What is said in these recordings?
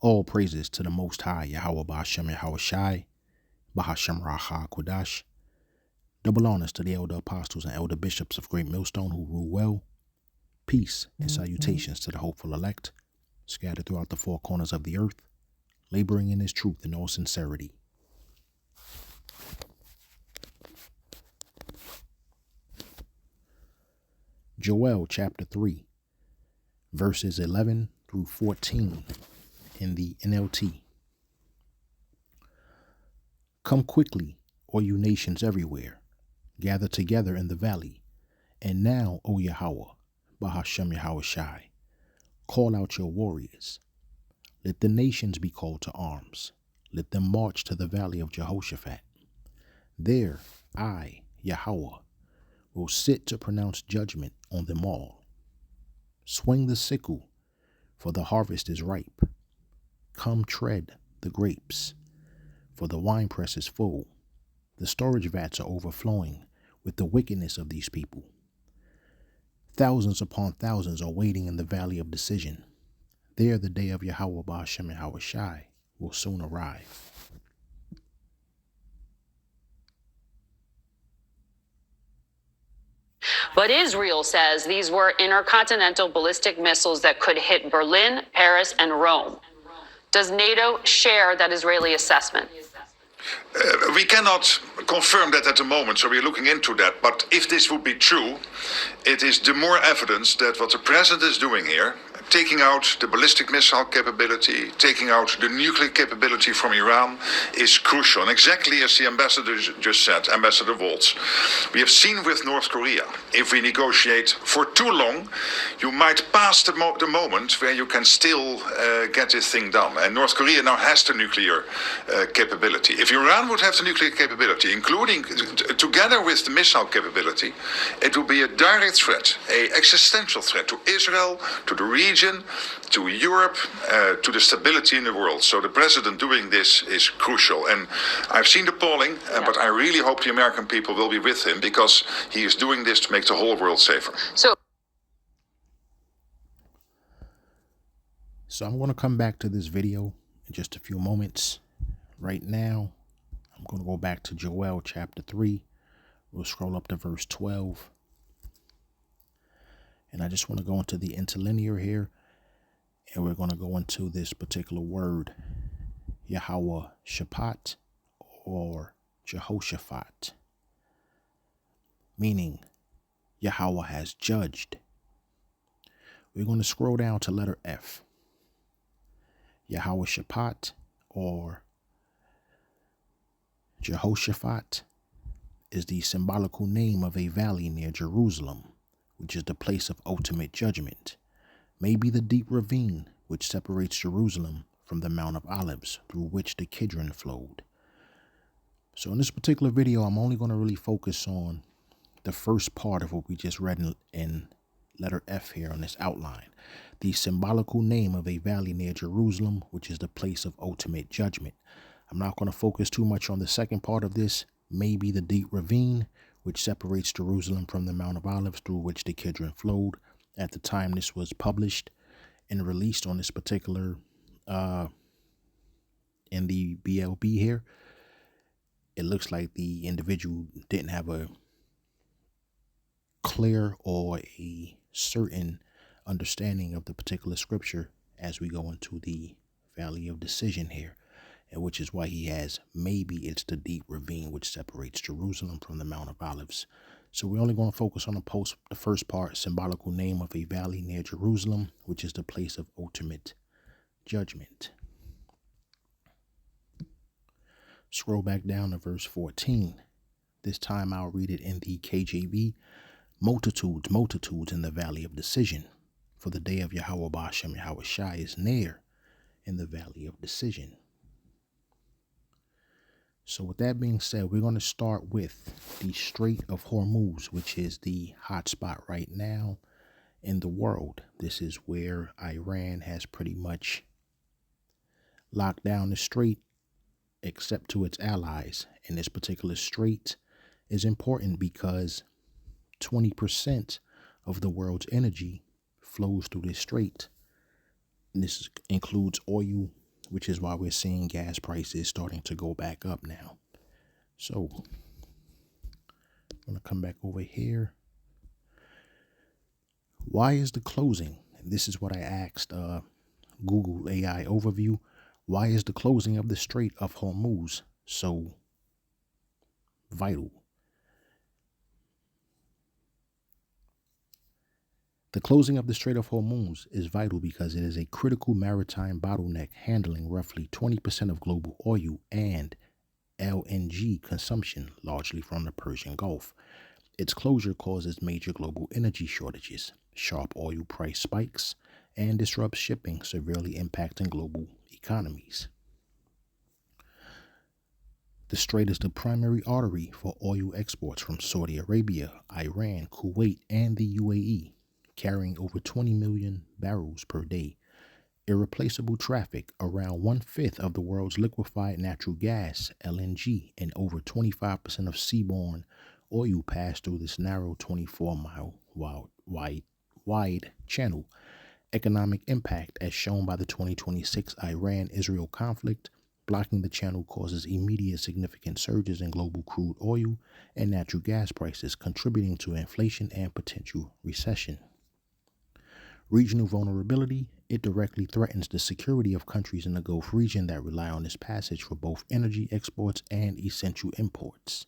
All praises to the Most High, Yahweh Ba'ashem Yahweh Shai, Bahashem Raha Kodash. Double honors to the elder apostles and elder bishops of Great Millstone who rule well. Peace and salutations to the hopeful elect, scattered throughout the four corners of the earth, laboring in His truth in all sincerity. Joel chapter 3, verses 11 through 14 in the NLT. Come quickly, all you nations everywhere, gather together in the valley. And now, O Yahweh, Bahashem Yahweh Shai, call out your warriors. Let the nations be called to arms. Let them march to the valley of Jehoshaphat. There I, Yahweh, will sit to pronounce judgment on them all. Swing the sickle, for the harvest is ripe. Come tread the grapes, for the winepress is full. The storage vats are overflowing with the wickedness of these people. Thousands upon thousands are waiting in the valley of decision. There the day of Yahweh Ba'ashem Yahweh Shai will soon arrive. But Israel says these were intercontinental ballistic missiles that could hit Berlin, Paris, and Rome. Does NATO share that Israeli assessment? We cannot confirm that at the moment, so we're looking into that. But if this would be true, it is the more evidence that what the president is doing here, taking out the ballistic missile capability, taking out the nuclear capability from Iran, is crucial. And exactly as the ambassador just said, Ambassador Waltz, we have seen with North Korea, if we negotiate for too long, you might pass the moment where you can still get this thing done. And North Korea now has the nuclear capability. If Iran would have the nuclear capability, including together with the missile capability, it would be a direct threat, an existential threat to Israel, to the region, to Europe, to the stability in the world. So the president doing this is crucial. And I've seen the polling, but I really hope the American people will be with him, because he is doing this to make the whole world safer. So I'm going to come back to this video in just a few moments. Right now, I'm going to go back to Joel chapter 3. We'll scroll up to verse 12. And I just want to go into the interlinear here. And we're going to go into this particular word, Yahweh Shaphat or Jehoshaphat, meaning Yahweh has judged. We're going to scroll down to letter F. Yahweh Shaphat or Jehoshaphat is the symbolical name of a valley near Jerusalem, which is the place of ultimate judgment, maybe the deep ravine which separates Jerusalem from the Mount of Olives through which the Kidron flowed. So in this particular video, I'm only going to really focus on the first part of what we just read in letter F here on this outline. The symbolical name of a valley near Jerusalem, which is the place of ultimate judgment. I'm not going to focus too much on the second part of this, maybe the deep ravine, which separates Jerusalem from the Mount of Olives through which the Kidron flowed. At the time this was published and released on this particular, in the BLB here, it looks like the individual didn't have a clear or a certain understanding of the particular scripture as we go into the valley of decision here, and which is why he has maybe it's the deep ravine which separates Jerusalem from the Mount of Olives. So we're only going to focus on the first part, symbolical name of a valley near Jerusalem, which is the place of ultimate judgment. Scroll back down to verse 14. This time I'll read it in the KJV. Multitudes, multitudes in the valley of decision. For the day of Yahweh Ba'ashem Yahweh Shai is near in the valley of decision. So with that being said, we're going to start with the Strait of Hormuz, which is the hot spot right now in the world. This is where Iran has pretty much locked down the strait, except to its allies. And this particular strait is important because 20% of the world's energy flows through this strait. And this includes oil, which is why we're seeing gas prices starting to go back up now. So I'm going to come back over here. Why is the closing? This is what I asked Google AI overview. Why is the closing of the Strait of Hormuz so vital? The closing of the Strait of Hormuz is vital because it is a critical maritime bottleneck handling roughly 20% of global oil and LNG consumption, largely from the Persian Gulf. Its closure causes major global energy shortages, sharp oil price spikes, and disrupts shipping, severely impacting global economies. The strait is the primary artery for oil exports from Saudi Arabia, Iran, Kuwait, and the UAE, carrying over 20 million barrels per day. Irreplaceable traffic, around 1/5 of the world's liquefied natural gas, LNG, and over 25% of seaborne oil pass through this narrow 24-mile wide channel. Economic impact, as shown by the 2026 Iran-Israel conflict, blocking the channel causes immediate significant surges in global crude oil and natural gas prices, contributing to inflation and potential recession. Regional vulnerability, it directly threatens the security of countries in the Gulf region that rely on this passage for both energy exports and essential imports.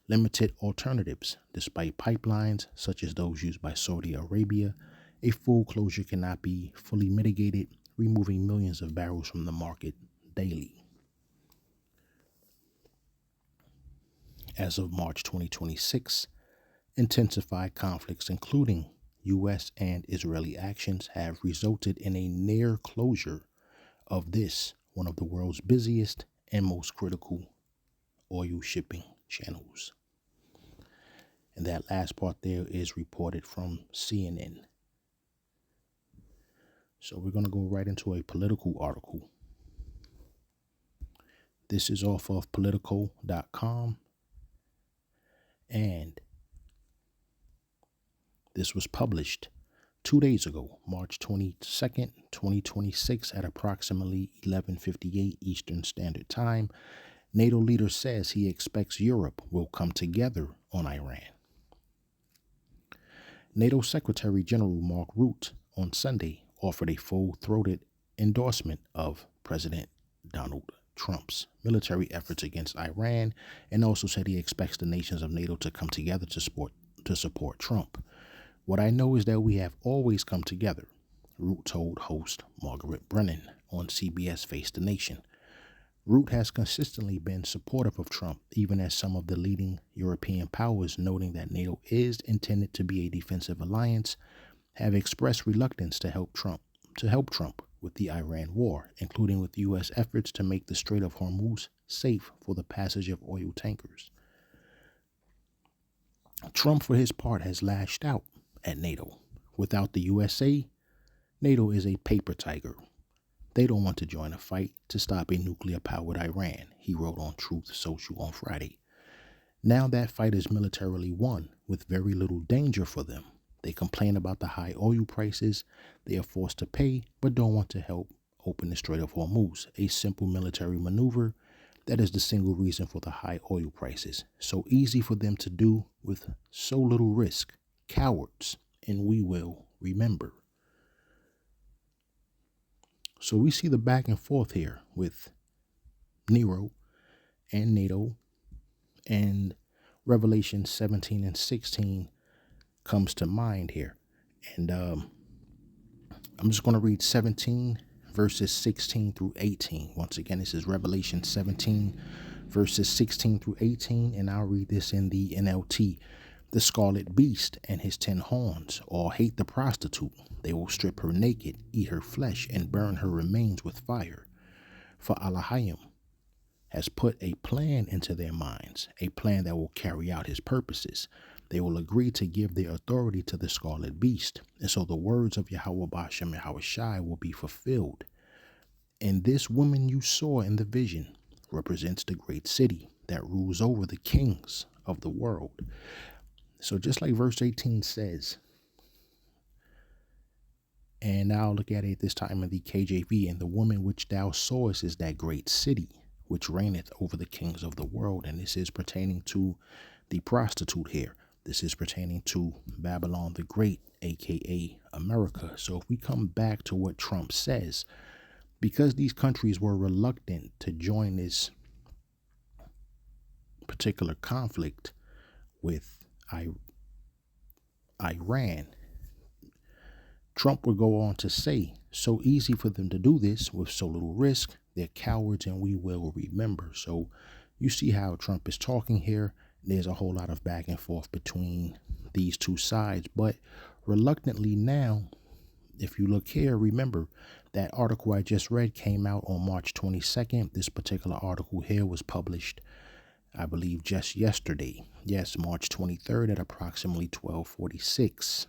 Limited alternatives, despite pipelines such as those used by Saudi Arabia, a full closure cannot be fully mitigated, removing millions of barrels from the market daily. As of March 2026, intensified conflicts, including U.S. and Israeli actions, have resulted in a near closure of this, one of the world's busiest and most critical oil shipping channels. And that last part there is reported from CNN. So we're going to go right into a political article. This is off of Politico.com. And this was published 2 days ago, March 22nd, 2026 at approximately 11:58 Eastern Standard Time. NATO leader says he expects Europe will come together on Iran. NATO Secretary General Mark Rutte on Sunday offered a full-throated endorsement of President Donald Trump's military efforts against Iran, and also said he expects the nations of NATO to come together to support Trump. What I know is that we have always come together, Rutte told host Margaret Brennan on CBS Face the Nation. Rutte has consistently been supportive of Trump, even as some of the leading European powers, noting that NATO is intended to be a defensive alliance, have expressed reluctance to help Trump with the Iran war, including with U.S. efforts to make the Strait of Hormuz safe for the passage of oil tankers. Trump, for his part, has lashed out at NATO. Without the USA, NATO is a paper tiger. They don't want to join a fight to stop a nuclear-powered Iran, he wrote on Truth Social on Friday. Now that fight is militarily won, with very little danger for them. They complain about the high oil prices they are forced to pay, but don't want to help open the Strait of Hormuz, a simple military maneuver that is the single reason for the high oil prices. So easy for them to do with so little risk. Cowards, and we will remember. So we see the back and forth here with Nero and NATO, and Revelation 17 and 16 comes to mind here. And I'm just going to read 17 verses 16 through 18. Once again, this is Revelation 17 verses 16 through 18, and I'll read this in the NLT. The scarlet beast and his 10 horns all hate the prostitute. They will strip her naked, eat her flesh, and burn her remains with fire. For Elohim has put a plan into their minds, a plan that will carry out his purposes. They will agree to give their authority to the scarlet beast, and so the words of Yahweh Ba'ashem Yahweh Shai will be fulfilled. And this woman you saw in the vision represents the great city that rules over the kings of the world. So just like verse 18 says, And now look at it this time in the KJV. And the woman which thou sawest is that great city, which reigneth over the kings of the world. And this is pertaining to the prostitute here. This is pertaining to Babylon the Great, aka America. So if we come back to what Trump says, because these countries were reluctant to join this particular conflict with Iran, Trump would go on to say, so easy for them to do this with so little risk. They're cowards and we will remember. So you see how Trump is talking here. There's a whole lot of back and forth between these two sides. But reluctantly now, if you look here, remember that article I just read came out on March 22nd. This particular article here was published, I believe, just yesterday. Yes, March 23rd at approximately 12:46.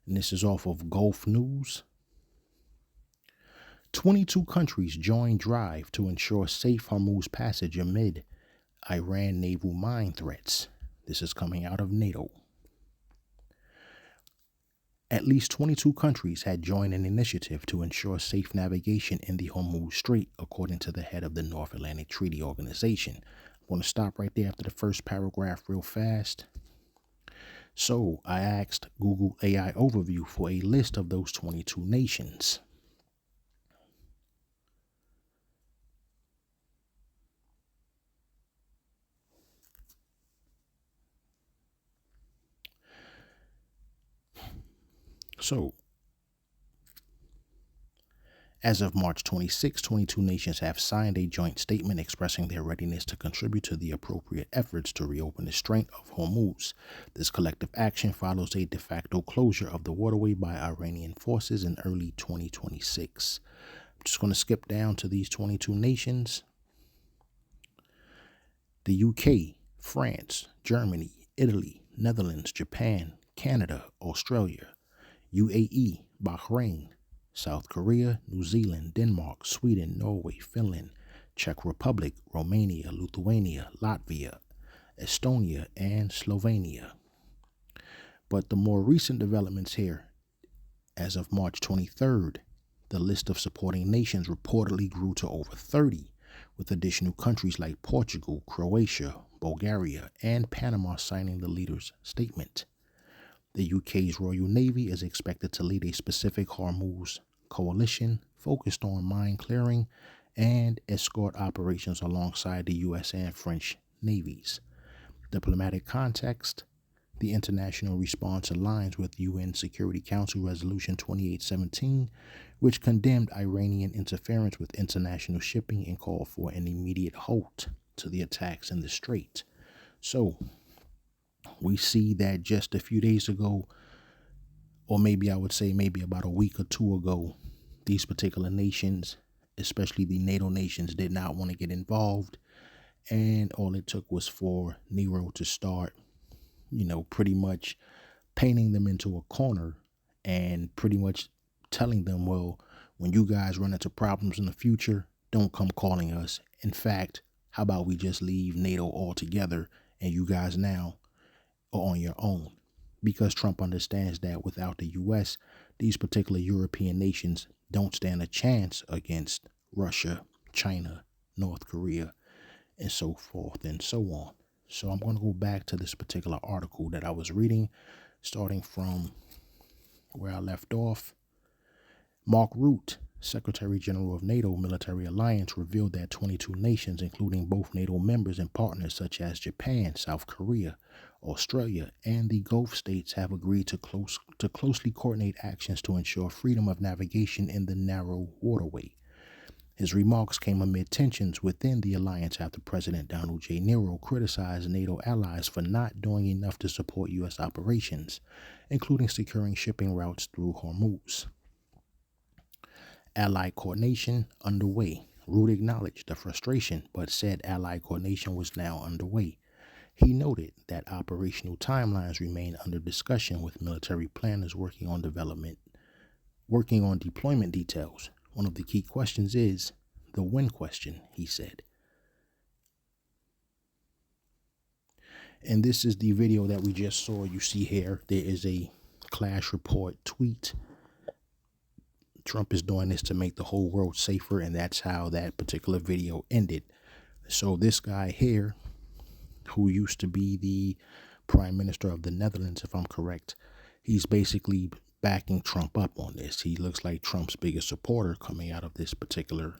And this is off of Gulf News. 22 countries join drive to ensure safe Hormuz passage amid Iran naval mine threats. This is coming out of NATO. At least 22 countries had joined an initiative to ensure safe navigation in the Hormuz Strait, according to the head of the North Atlantic Treaty Organization. I'm going to stop right there after the first paragraph real fast. So I asked Google AI Overview for a list of those 22 nations. So, as of March 26, 22 nations have signed a joint statement expressing their readiness to contribute to the appropriate efforts to reopen the Strait of Hormuz. This collective action follows a de facto closure of the waterway by Iranian forces in early 2026. I'm just going to skip down to these 22 nations. The UK, France, Germany, Italy, Netherlands, Japan, Canada, Australia, UAE, Bahrain, South Korea, New Zealand, Denmark, Sweden, Norway, Finland, Czech Republic, Romania, Lithuania, Latvia, Estonia, and Slovenia. But the more recent developments here, as of March 23rd, the list of supporting nations reportedly grew to over 30, with additional countries like Portugal, Croatia, Bulgaria, and Panama signing the leader's statement. The UK's Royal Navy is expected to lead a specific Hormuz coalition focused on mine clearing and escort operations alongside the US and French navies. Diplomatic context: the international response aligns with UN Security Council Resolution 2817, which condemned Iranian interference with international shipping and called for an immediate halt to the attacks in the strait. So, we see that just a few days ago, or maybe I would say maybe about a week or two ago, these particular nations, especially the NATO nations, did not want to get involved. And all it took was for Nero to start, pretty much painting them into a corner and pretty much telling them, well, when you guys run into problems in the future, don't come calling us. In fact, how about we just leave NATO altogether and you guys now on your own, because Trump understands that without the U.S., these particular European nations don't stand a chance against Russia, China, North Korea, and so forth and so on. So I'm going to go back to this particular article that I was reading, starting from where I left off. Mark Rutte, Secretary General of NATO Military Alliance, revealed that 22 nations, including both NATO members and partners such as Japan, South Korea, Australia, and the Gulf states, have agreed to closely coordinate actions to ensure freedom of navigation in the narrow waterway. His remarks came amid tensions within the alliance after President Donald J. Nero criticized NATO allies for not doing enough to support U.S. operations, including securing shipping routes through Hormuz. Allied coordination underway. Rutte acknowledged the frustration, but said Allied coordination was now underway. He noted that operational timelines remain under discussion, with military planners working on deployment details. One of the key questions is the when question, he said. And this is the video that we just saw. You see here, there is a Clash Report tweet Trump is doing this to make the whole world safer, and that's how that particular video ended. So this guy here, who used to be the Prime Minister of the Netherlands, if I'm correct, he's basically backing Trump up on this. He looks like Trump's biggest supporter coming out of this particular,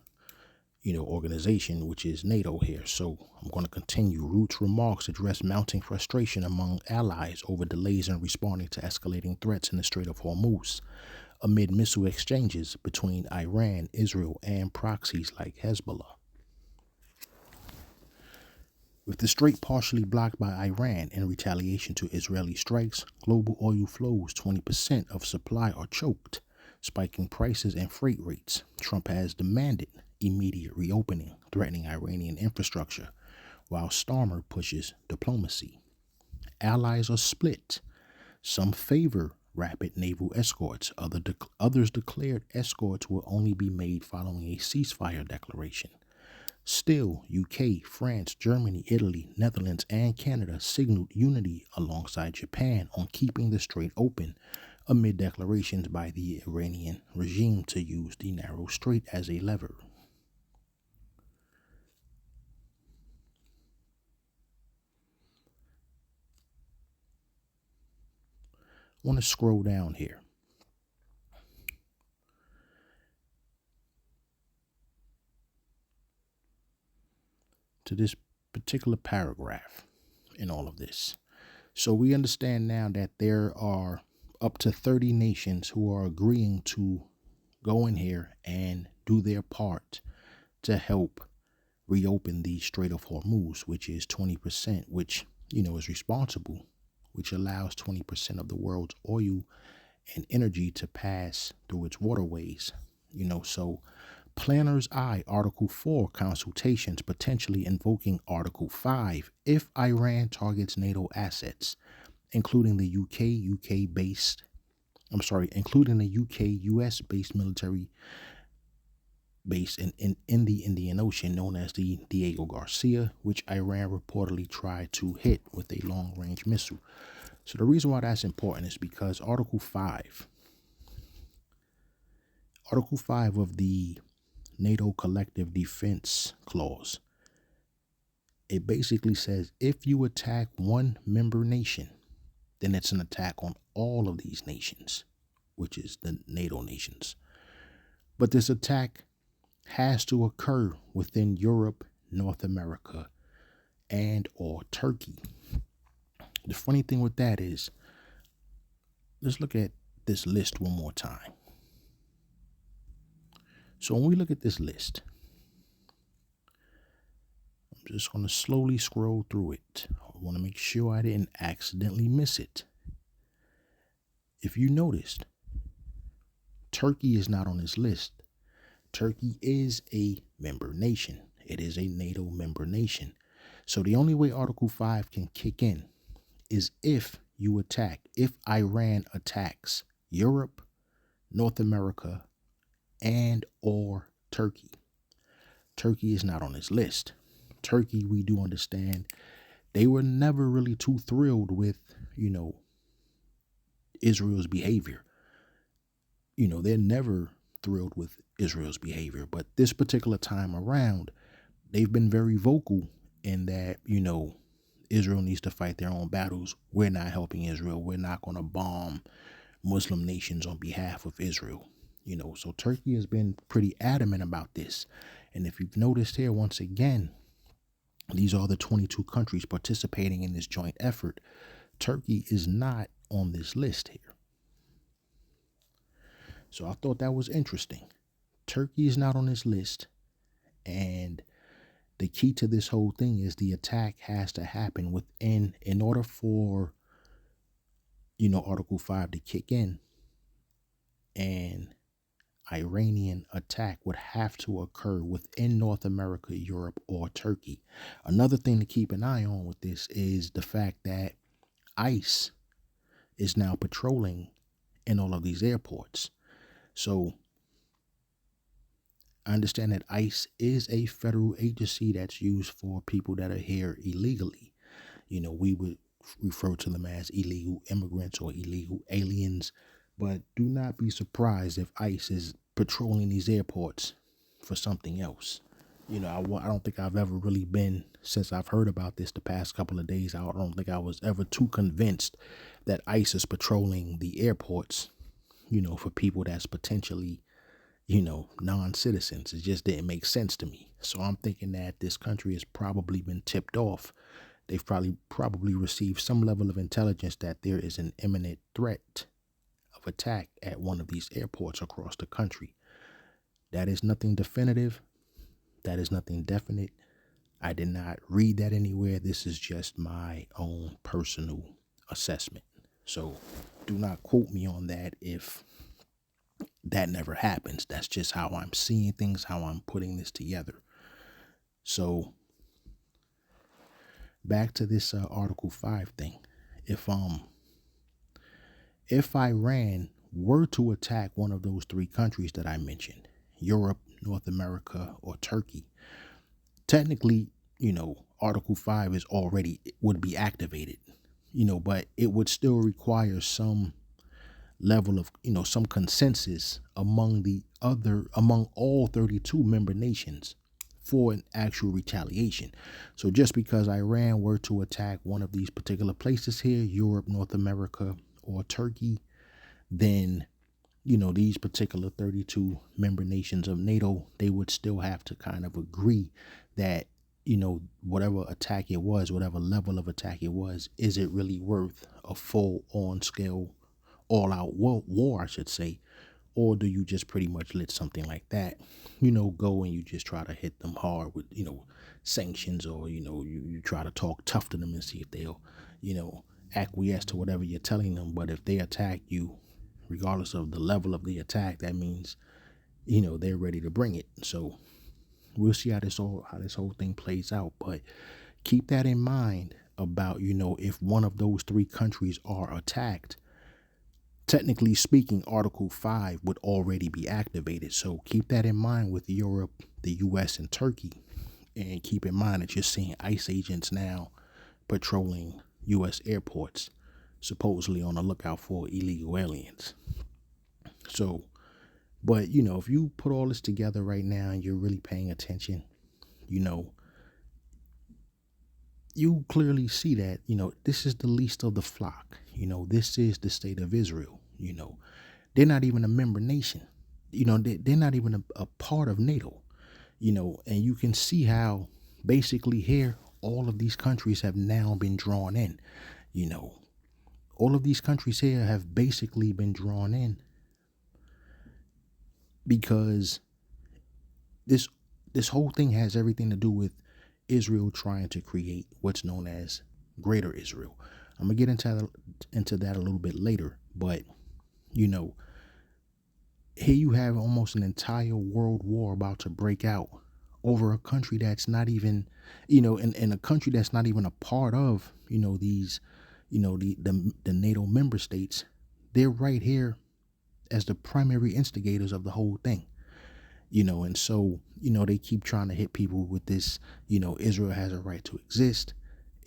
organization, which is NATO here. So I'm going to continue. Rute's remarks address mounting frustration among allies over delays in responding to escalating threats in the Strait of Hormuz, amid missile exchanges between Iran, Israel, and proxies like Hezbollah. With the strait partially blocked by Iran in retaliation to Israeli strikes, global oil flows 20% of supply are choked, spiking prices and freight rates. Trump has demanded immediate reopening, threatening Iranian infrastructure, while Starmer pushes diplomacy. Allies are split. Some favor rapid naval escorts. Others declared escorts will only be made following a ceasefire declaration. Still, UK, France, Germany, Italy, Netherlands, and Canada signaled unity alongside Japan on keeping the strait open amid declarations by the Iranian regime to use the narrow strait as a lever. I want to scroll down here. To this particular paragraph in all of this. So we understand now that there are up to 30 nations who are agreeing to go in here and do their part to help reopen the Strait of Hormuz, which is 20%, which, is responsible, which allows 20% of the world's oil and energy to pass through its waterways. So planners eye Article 4 consultations, potentially invoking Article 5 if Iran targets NATO assets, including the US-based military base in the Indian Ocean known as the Diego Garcia, which Iran reportedly tried to hit with a long-range missile. So the reason why that's important is because Article 5 of the NATO Collective Defense Clause, it basically says if you attack one member nation, then it's an attack on all of these nations, which is the NATO nations. But this attack has to occur within Europe, North America, and or Turkey. The funny thing with that is, let's look at this list one more time. So when we look at this list, I'm just going to slowly scroll through it. I want to make sure I didn't accidentally miss it. If you noticed, Turkey is not on this list. Turkey is a member nation. It is a NATO member nation. So the only way Article 5 can kick in is if Iran attacks Europe, North America, and or Turkey. Turkey is not on this list. Turkey, we do understand, they were never really too thrilled with, Israel's behavior. They're never thrilled with Israel's behavior. But this particular time around, they've been very vocal in that, Israel needs to fight their own battles. We're not helping Israel. We're not going to bomb Muslim nations on behalf of Israel. So Turkey has been pretty adamant about this. And if you've noticed here, once again, these are the 22 countries participating in this joint effort. Turkey is not on this list here. So I thought that was interesting. Turkey is not on this list. And the key to this whole thing is the attack has to happen in order for, Article 5 to kick in, and Iranian attack would have to occur within North America, Europe, or Turkey. Another thing to keep an eye on with this is the fact that ICE is now patrolling in all of these airports. So I understand that ICE is a federal agency that's used for people that are here illegally. We would refer to them as illegal immigrants or illegal aliens. But do not be surprised if ICE is patrolling these airports for something else. I don't think I've ever really been, since I've heard about this the past couple of days, I don't think I was ever too convinced that ICE is patrolling the airports, for people that's potentially, non-citizens. It just didn't make sense to me. So I'm thinking that this country has probably been tipped off. They've probably received some level of intelligence that there is an imminent threat of attack at one of these airports across the country. That is nothing definitive. That is nothing definite. I did not read that anywhere. This is just my own personal assessment. So do not quote me on that if that never happens. That's just how I'm seeing things, how I'm putting this together. So back to this Article 5 thing. If Iran were to attack one of those three countries that I mentioned, Europe, North America, or Turkey, technically, Article 5 would be activated, but it would still require some level of, some consensus among all 32 member nations for an actual retaliation. So just because Iran were to attack one of these particular places here, Europe, North America, or Turkey, then these particular 32 member nations of NATO, they would still have to kind of agree that, whatever attack it was, whatever level of attack it was, is it really worth a full on scale, all out war, I should say, or do you just pretty much let something like that, go and you just try to hit them hard with, sanctions, or, you try to talk tough to them and see if they'll, acquiesce to whatever you're telling them. But if they attack you, regardless of the level of the attack, that means, they're ready to bring it. So we'll see how this whole thing plays out. But keep that in mind about, if one of those three countries are attacked, technically speaking, Article 5 would already be activated. So keep that in mind with Europe, the US, and Turkey. And keep in mind that you're seeing ICE agents now patrolling US airports, supposedly on the lookout for illegal aliens. So, but, if you put all this together right now and you're really paying attention, you clearly see that, this is the least of the flock. This is the state of Israel. They're not even a member nation. They're not even a part of NATO, and you can see how basically here, all of these countries have now been drawn in. All of these countries here have basically been drawn in because this whole thing has everything to do with Israel trying to create what's known as Greater Israel. I'm gonna get into that a little bit later, but here you have almost an entire world war about to break out over a country that's not even, in a country that's not even a part of, these, the NATO member states. They're right here as the primary instigators of the whole thing, and so, they keep trying to hit people with this, Israel has a right to exist.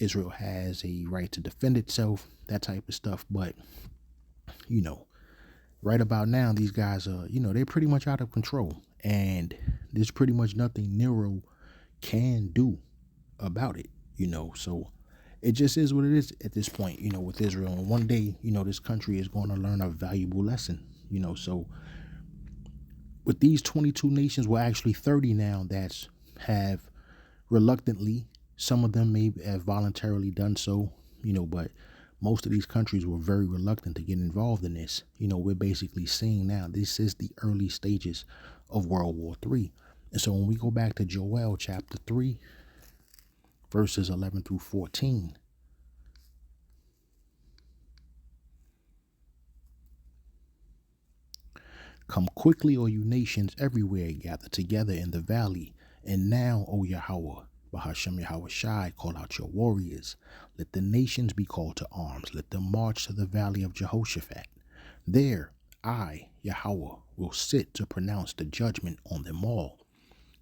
Israel has a right to defend itself, that type of stuff. But, right about now, these guys are, they're pretty much out of control. And there's pretty much nothing Nero can do about it, So it just is what it is at this point, with Israel. And one day, this country is going to learn a valuable lesson, So with these 22 nations, well, actually 30 now that have reluctantly, some of them may have voluntarily done so, but most of these countries were very reluctant to get involved in this. We're basically seeing now this is the early stages of World War III. And so when we go back to Joel chapter 3, verses 11 through 14, come quickly, O you nations everywhere, gather together in the valley. And now, O Yahweh, Bahashem Yahweh Shai, call out your warriors. Let the nations be called to arms. Let them march to the valley of Jehoshaphat. There, I, Yahweh, will sit to pronounce the judgment on them all.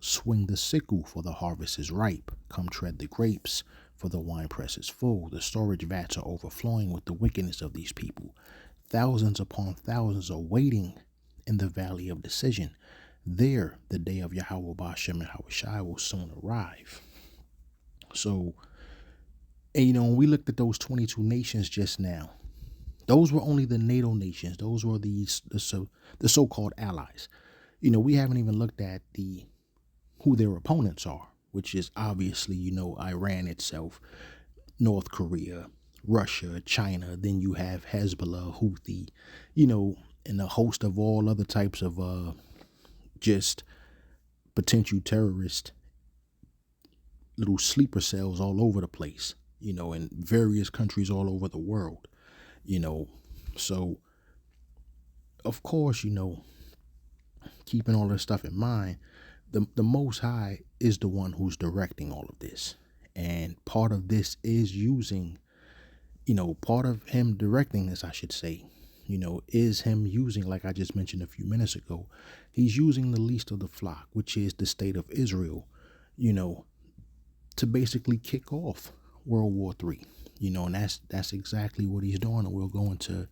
Swing the sickle, for the harvest is ripe. Come tread the grapes, for the winepress is full. The storage vats are overflowing with the wickedness of these people. Thousands upon thousands are waiting in the valley of decision. There, the day of Yahweh Ba'ashem and Yahushai will soon arrive. So, and when we looked at those 22 nations just now, those were only the NATO nations. Those were the so-called allies. We haven't even looked at who their opponents are, which is obviously, Iran itself, North Korea, Russia, China. Then you have Hezbollah, Houthi, and a host of all other types of just potential terrorist little sleeper cells all over the place, in various countries all over the world, So, of course, keeping all this stuff in mind, the Most High is the one who's directing all of this. And part of this is using, part of him directing this, I should say, is him using, like I just mentioned a few minutes ago, he's using the least of the flock, which is the state of Israel, to basically kick off World War III, and that's exactly what he's doing. And we'll go into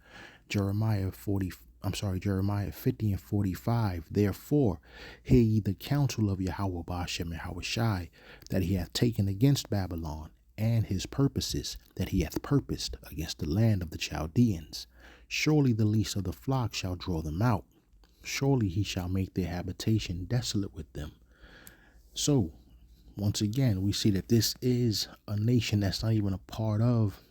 Jeremiah 50 and 45. Therefore, hear ye the counsel of Yahweh Ba'ashem and Yahushai, that he hath taken against Babylon, and his purposes that he hath purposed against the land of the Chaldeans. Surely the least of the flock shall draw them out. Surely he shall make their habitation desolate with them. So, once again, we see that this is a nation that's not even a part of,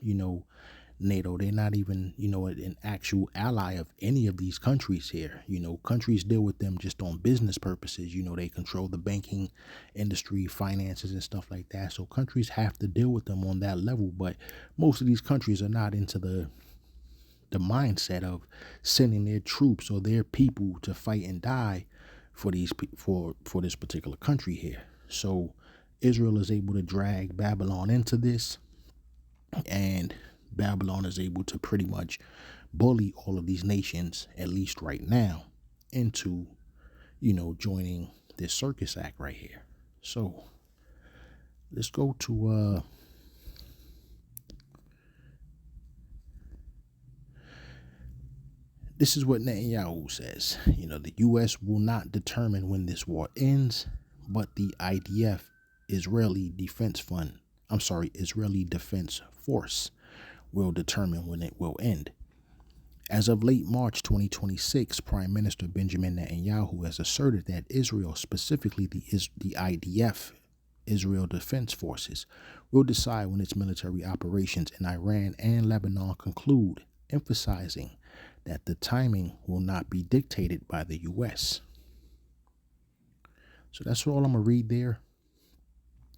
NATO. They're not even, an actual ally of any of these countries here. Countries deal with them just on business purposes. They control the banking industry, finances, and stuff like that. So countries have to deal with them on that level. But most of these countries are not into the mindset of sending their troops or their people to fight and die for this particular country here. So Israel is able to drag Babylon into this, and Babylon is able to pretty much bully all of these nations, at least right now, into, joining this circus act right here. So let's go to this is what Netanyahu says. The U.S. will not determine when this war ends, but the IDF, Israeli Defense Force, will determine when it will end. As of late March 2026, Prime Minister Benjamin Netanyahu has asserted that Israel, specifically the IDF, Israel Defense Forces, will decide when its military operations in Iran and Lebanon conclude, emphasizing that the timing will not be dictated by the U.S. So that's all I'm going to read there.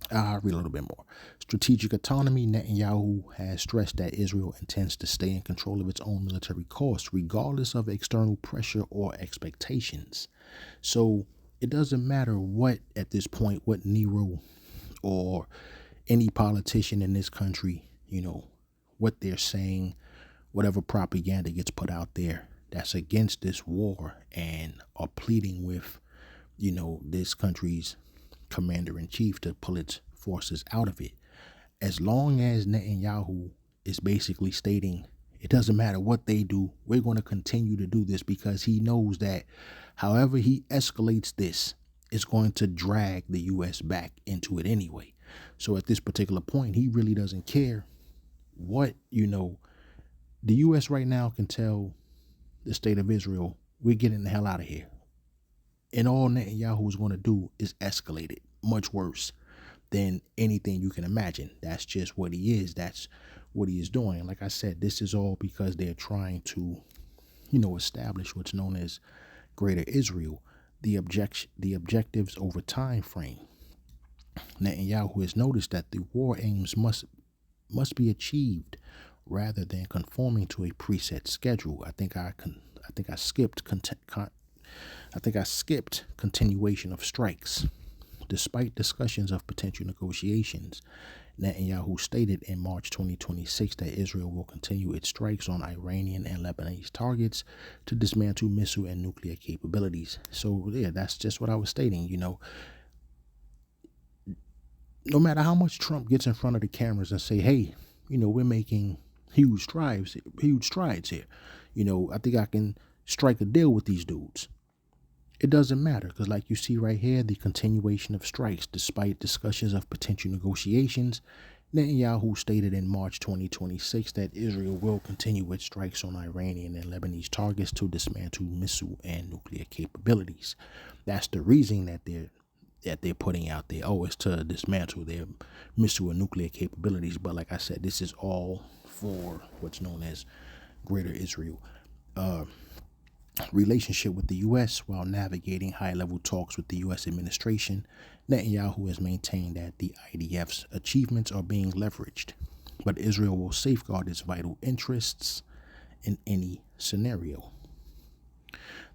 I'll read a little bit more. Strategic autonomy. Netanyahu has stressed that Israel intends to stay in control of its own military costs, regardless of external pressure or expectations. So it doesn't matter what, at this point, what Nero or any politician in this country, what they're saying, whatever propaganda gets put out there that's against this war and are pleading with, this country's commander-in-chief to pull its forces out of it. As long as Netanyahu is basically stating, it doesn't matter what they do, we're going to continue to do this, because he knows that however he escalates this, it's going to drag the U.S. back into it anyway. So at this particular point, he really doesn't care what, the U.S. right now can tell the state of Israel, we're getting the hell out of here. And all Netanyahu is going to do is escalate it much worse than anything you can imagine. That's just what he is. That's what he is doing. Like I said, this is all because they're trying to, establish what's known as Greater Israel, the objectives over time frame. Netanyahu has noticed that the war aims must be achieved rather than conforming to a preset schedule. I think I skipped continuation of strikes. Despite discussions of potential negotiations, Netanyahu stated in March 2026 that Israel will continue its strikes on Iranian and Lebanese targets to dismantle missile and nuclear capabilities. So yeah, that's just what I was stating. No matter how much Trump gets in front of the cameras and say, hey, we're making huge strides here. I think I can strike a deal with these dudes. It doesn't matter because, like you see right here, the continuation of strikes despite discussions of potential negotiations. Netanyahu stated in March 2026 that Israel will continue its strikes on Iranian and Lebanese targets to dismantle missile and nuclear capabilities. That's the reason that they're putting out there. Oh, it's to dismantle their missile and nuclear capabilities. But like I said, this is all for what's known as Greater Israel. Relationship with the U.S. while navigating high-level talks with the U.S. administration, Netanyahu has maintained that the IDF's achievements are being leveraged, but Israel will safeguard its vital interests in any scenario.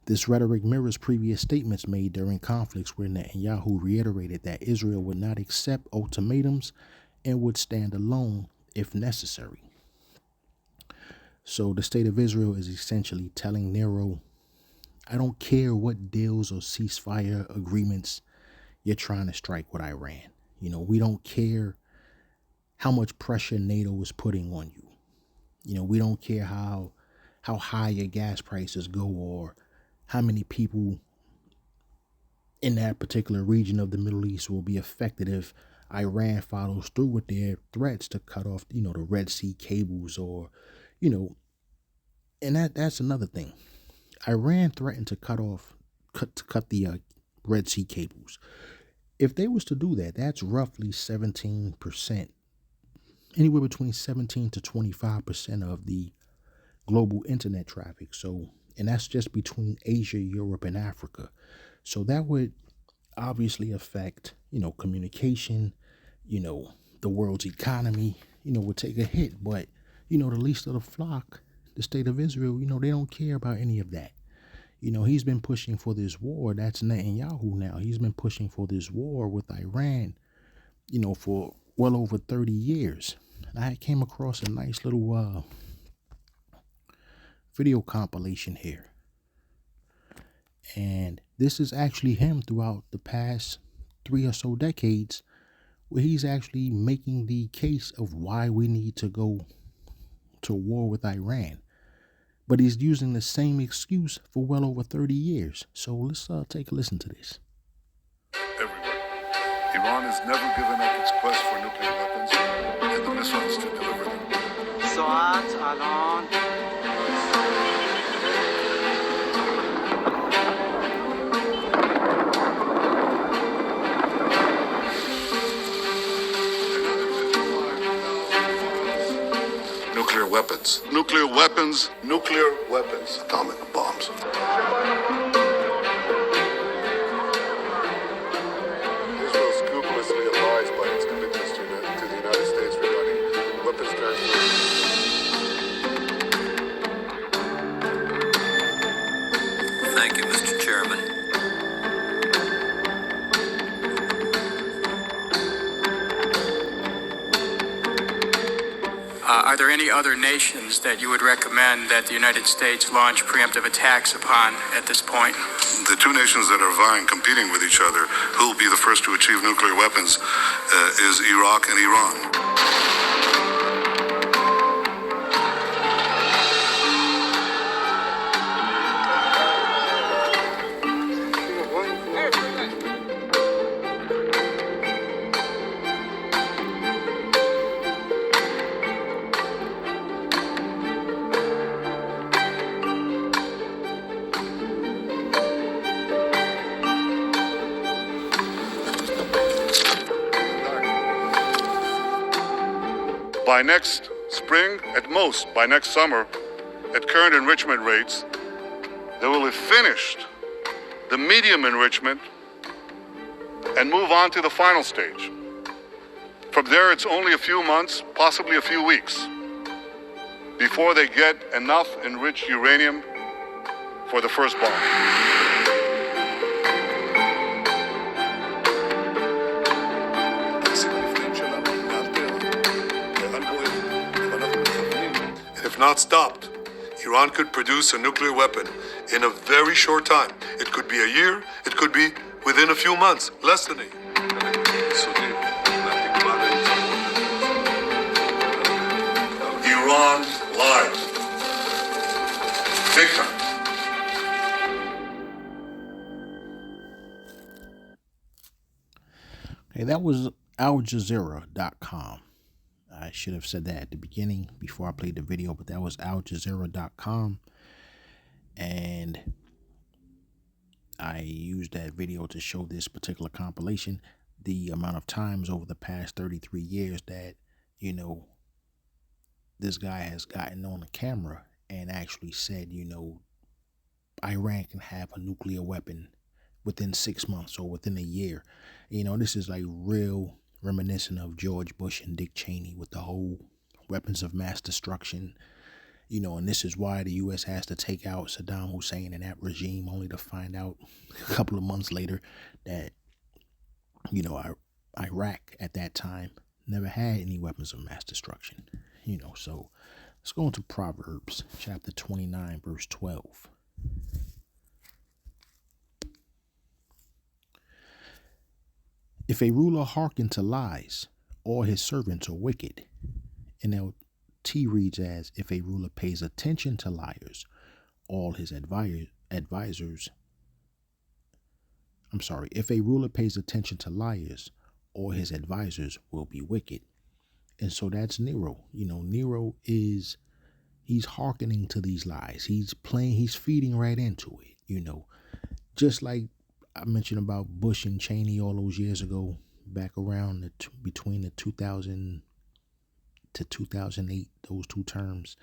This rhetoric mirrors previous statements made during conflicts where Netanyahu reiterated that Israel would not accept ultimatums and would stand alone if necessary. So the state of Israel is essentially telling Nero, I don't care what deals or ceasefire agreements you're trying to strike with Iran. We don't care how much pressure NATO is putting on you. We don't care how high your gas prices go or how many people in that particular region of the Middle East will be affected if Iran follows through with their threats to cut off, the Red Sea cables or, and that's another thing. Iran threatened to cut the Red Sea cables. If they was to do that, that's roughly 17%, anywhere between 17 to 25% of the global internet traffic. So, and that's just between Asia, Europe, and Africa. So that would obviously affect, communication, the world's economy, would take a hit. But, the least of the flock, the state of Israel, they don't care about any of that. He's been pushing for this war. That's Netanyahu now. He's been pushing for this war with Iran, for well over 30 years. And I came across a nice little video compilation here. And this is actually him throughout the past 3 or so decades, where he's actually making the case of why we need to go to war with Iran. But he's using the same excuse for well over 30 years. So let's take a listen to this. Everywhere. Iran has never given up its quest for nuclear weapons and the missiles to deliver them. ساعت الان Nuclear weapons. Nuclear weapons. Nuclear weapons. Atomic bombs. Israel scrupulously abides by its commitments to the United States regarding weapons transfer. Thank you, Mr. Chairman. Are there any other nations that you would recommend that the United States launch preemptive attacks upon at this point? The two nations that are vying, competing with each other, who will be the first to achieve nuclear weapons, is Iraq and Iran. By next spring, at most, by next summer, at current enrichment rates, they will have finished the medium enrichment and move on to the final stage. From there, it's only a few months, possibly a few weeks, before they get enough enriched uranium for the first bomb. If not stopped, Iran could produce a nuclear weapon in a very short time. It could be a year, it could be within a few months, less than a year. Iran lies. Big time. Hey, that was AlJazeera.com. I should have said that at the beginning before I played the video, but that was AlJazeera.com. And I used that video to show this particular compilation, the amount of times over the past 33 years that, this guy has gotten on the camera and actually said, Iran can have a nuclear weapon within 6 months or within a year. This is like real reminiscent of George Bush and Dick Cheney with the whole weapons of mass destruction. And this is why the U.S. has to take out Saddam Hussein and that regime, only to find out a couple of months later that, Iraq at that time never had any weapons of mass destruction. So let's go into Proverbs chapter 29, verse 12. If a ruler hearken to lies, all his servants are wicked. NLT reads as, if a ruler pays attention to liars, all his advisors. If a ruler pays attention to liars, all his advisors will be wicked. And so that's Nero. Nero he's hearkening to these lies. He's feeding right into it, just like I mentioned about Bush and Cheney all those years ago, back around between the 2000 to 2008, those two terms.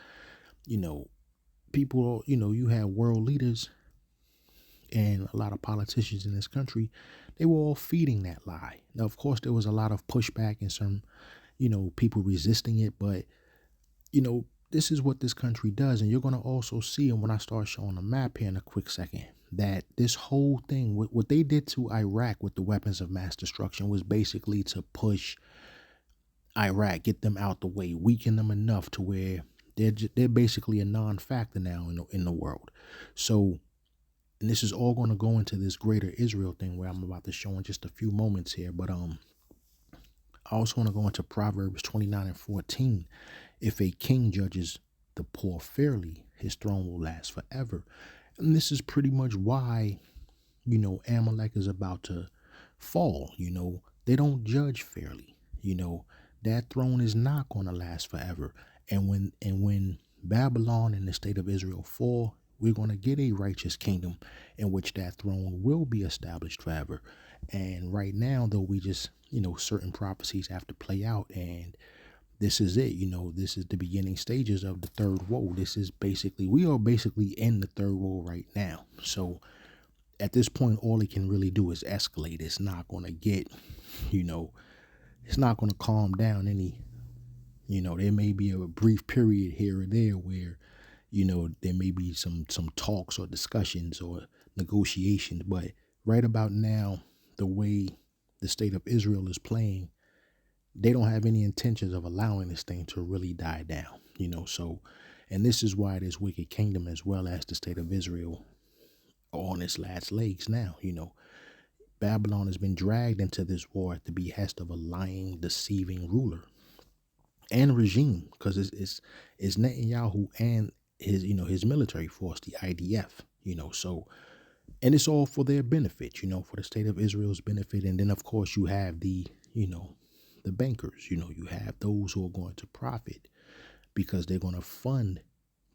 People, you had world leaders and a lot of politicians in this country, they were all feeding that lie. Now, of course, there was a lot of pushback and some, people resisting it, but, this is what this country does. And you're going to also see, and when I start showing the map here in a quick second, that this whole thing, what they did to Iraq with the weapons of mass destruction was basically to push Iraq, get them out the way, weaken them enough to where they're basically a non-factor now in the world. So, and this is all going to go into this greater Israel thing where I'm about to show in just a few moments here. But I also want to go into Proverbs 29 and 14. If a king judges the poor fairly, his throne will last forever. And this is pretty much why, Amalek is about to fall. They don't judge fairly. That throne is not going to last forever. And when Babylon and the state of Israel fall, we're going to get a righteous kingdom in which that throne will be established forever. And right now, though, we just, certain prophecies have to play out. And this is it. This is the beginning stages of the third woe. We are basically in the third woe right now. So at this point, all it can really do is escalate. It's not going to get, it's not going to calm down any, there may be a brief period here or there where, there may be some talks or discussions or negotiations, but right about now, the way the state of Israel is playing, they don't have any intentions of allowing this thing to really die down, so, and this is why this wicked kingdom as well as the state of Israel are on its last legs now. Babylon has been dragged into this war at the behest of a lying, deceiving ruler and regime, because it's Netanyahu and his military force, the IDF, so, and it's all for their benefit, for the state of Israel's benefit. And then of course you have the bankers, you have those who are going to profit because they're going to fund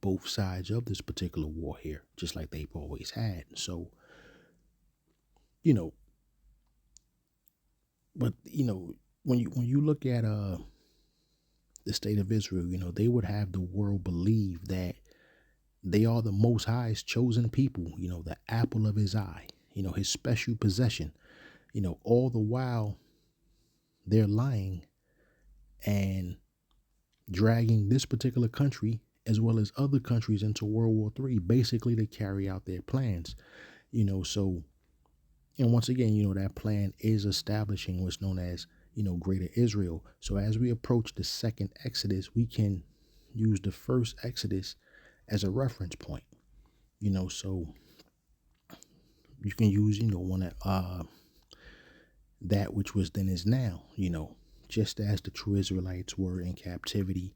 both sides of this particular war here, just like they've always had. So, but, when you look at the state of Israel, they would have the world believe that they are the Most High's chosen people, the apple of his eye, his special possession, all the while they're lying and dragging this particular country as well as other countries into World War III, basically to carry out their plans, so, and once again, that plan is establishing what's known as, Greater Israel. So as we approach the second Exodus, we can use the first Exodus as a reference point, so you can use, one that which was then is now, just as the true Israelites were in captivity.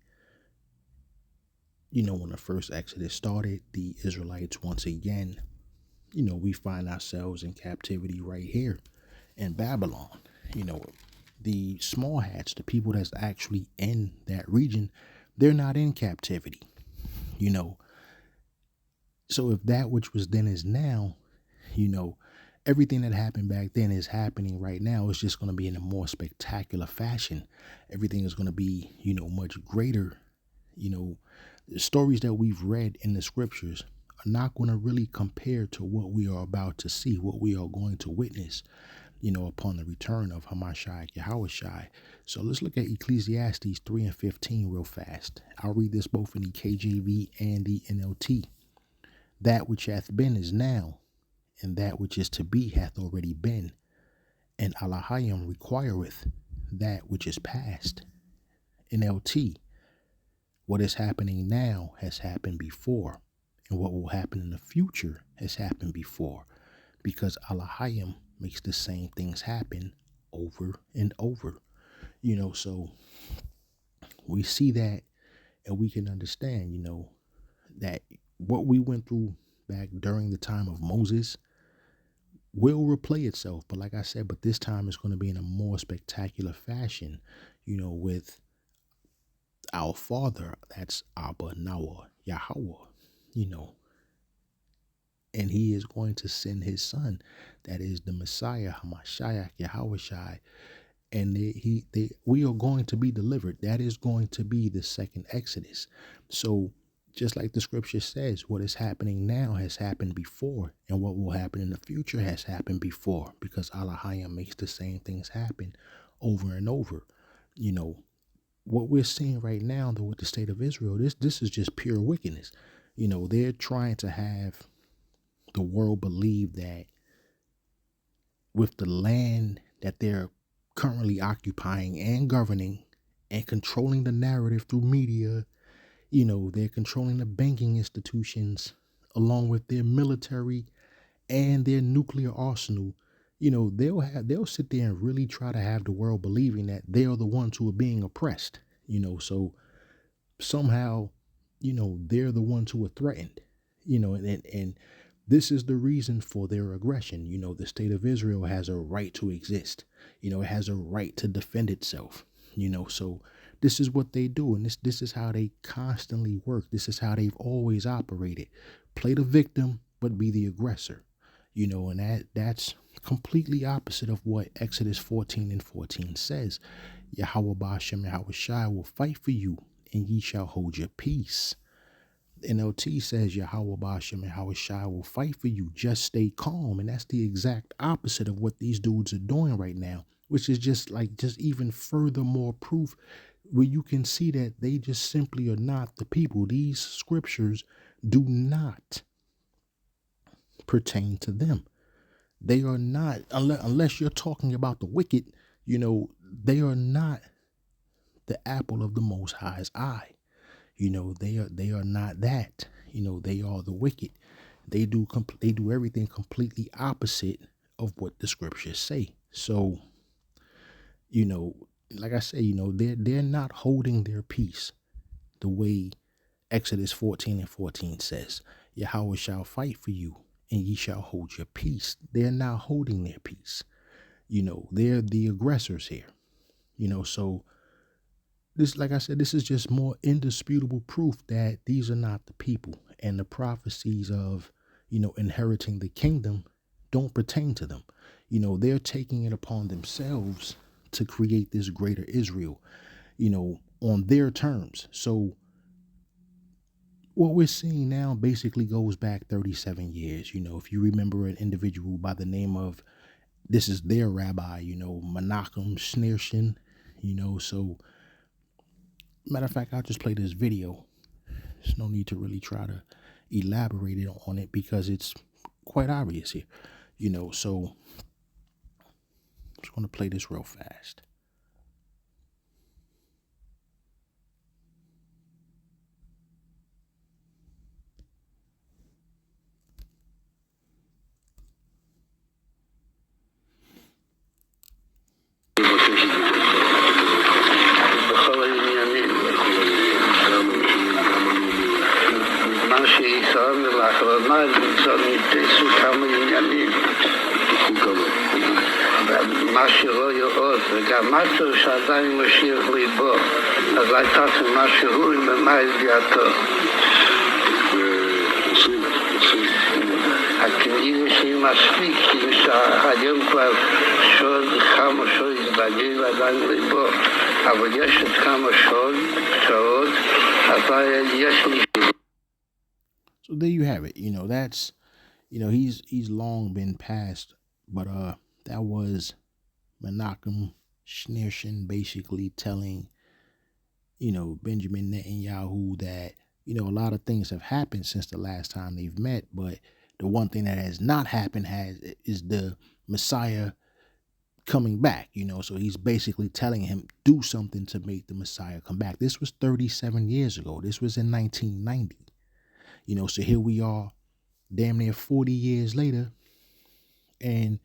When the first Exodus started, the Israelites once again, we find ourselves in captivity right here in Babylon, the small hats, the people that's actually in that region, they're not in captivity, you know. So if that which was then is now, you know, everything that happened back then is happening right now. It's just going to be in a more spectacular fashion. Everything is going to be, you know, much greater. You know, the stories that we've read in the scriptures are not going to really compare to what we are about to see, what we are going to witness, you know, upon the return of Hamashiach Yahushai. So let's look at Ecclesiastes 3 and 15 real fast. I'll read this both in the KJV and the NLT. That which hath been is now, and that which is to be hath already been, and Elohim requireth that which is past. NLT, what is happening now has happened before, and what will happen in the future has happened before, because Elohim makes the same things happen over and over. You know, so we see that, and we can understand, you know, that what we went through back during the time of Moses will replay itself. But like I said, but this time it's going to be in a more spectacular fashion, you know, with our Father, that's Abba Nawa, Yahweh, you know, and he is going to send his son, that is the Messiah, Hamashiach Yahushai, and we are going to be delivered. That is going to be the second Exodus. So just like the scripture says, what is happening now has happened before, and what will happen in the future has happened before, because Elohim makes the same things happen over and over. You know, what we're seeing right now, though, with the state of Israel, this is just pure wickedness. You know, they're trying to have the world believe that with the land that they're currently occupying and governing and controlling the narrative through media, you know, they're controlling the banking institutions along with their military and their nuclear arsenal. You know, they'll sit there and really try to have the world believing that they are the ones who are being oppressed, you know, so somehow, you know, they're the ones who are threatened, you know, and this is the reason for their aggression. You know, the state of Israel has a right to exist. You know, it has a right to defend itself, you know, so this is what they do, and this is how they constantly work. This is how they've always operated. Play the victim, but be the aggressor. You know, and that's completely opposite of what Exodus 14 and 14 says. Yahweh Ba'ashem Yahweh Shai will fight for you, and ye shall hold your peace. NLT says Yahweh Ba'ashem Yahweh Shai will fight for you. Just stay calm. And that's the exact opposite of what these dudes are doing right now, which is just even further more proof where you can see that they just simply are not the people. These scriptures do not pertain to them. They are not, unless you're talking about the wicked, you know, they are not the apple of the Most High's eye. You know, they are not that. You know, they are the wicked. They do everything completely opposite of what the scriptures say. So, you know, like I say, you know, they're not holding their peace the way Exodus 14 and 14 says. Yahweh shall fight for you, and ye shall hold your peace. They're not holding their peace. You know, they're the aggressors here. You know, so this, like I said, this is just more indisputable proof that these are not the people, and the prophecies of, you know, inheriting the kingdom don't pertain to them. You know, they're taking it upon themselves to create this greater Israel, you know, on their terms. So what we're seeing now basically goes back 37 years. You know, if you remember an individual by the name of, this is their rabbi, you know, Menachem Schneerson, you know, so matter of fact, I'll just play this video. There's no need to really try to elaborate on it because it's quite obvious here, you know, so I'm just going to play this real fast. מה שישראל לאחרונה נתפסו כמה עניינים. מה שלא יאות וגם משהו שעדיין משאיר ליבו. אז הייתה משהו הוא ממה ידיעתו. הכנראה שהיא מספיק, כאילו שהיום כבר כמה שעות יתבגר עדיין ליבו, אבל יש את כמה שעות, אז יש לי... So there you have it. You know, that's, you know, he's long been passed, but that was Menachem Schneerson basically telling, you know, Benjamin Netanyahu that, you know, a lot of things have happened since the last time they've met, but the one thing that has not happened is the Messiah coming back, you know. So he's basically telling him, do something to make the Messiah come back. This was 37 years ago. This was in 1990. You know, so here we are, damn near 40 years later, and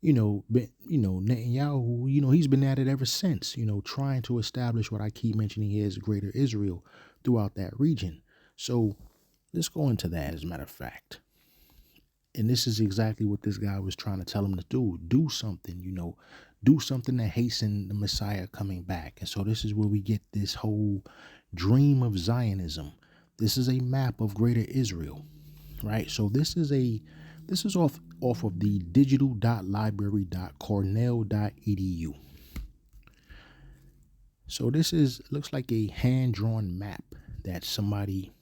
Netanyahu, you know, he's been at it ever since, you know, trying to establish what I keep mentioning here is Greater Israel throughout that region. So let's go into that, as a matter of fact. And this is exactly what this guy was trying to tell him to do. Do something, you know, do something to hasten the Messiah coming back. And so this is where we get this whole dream of Zionism. This is a map of Greater Israel, right? So this is off of the digital.library.cornell.edu. So this looks like a hand-drawn map that somebody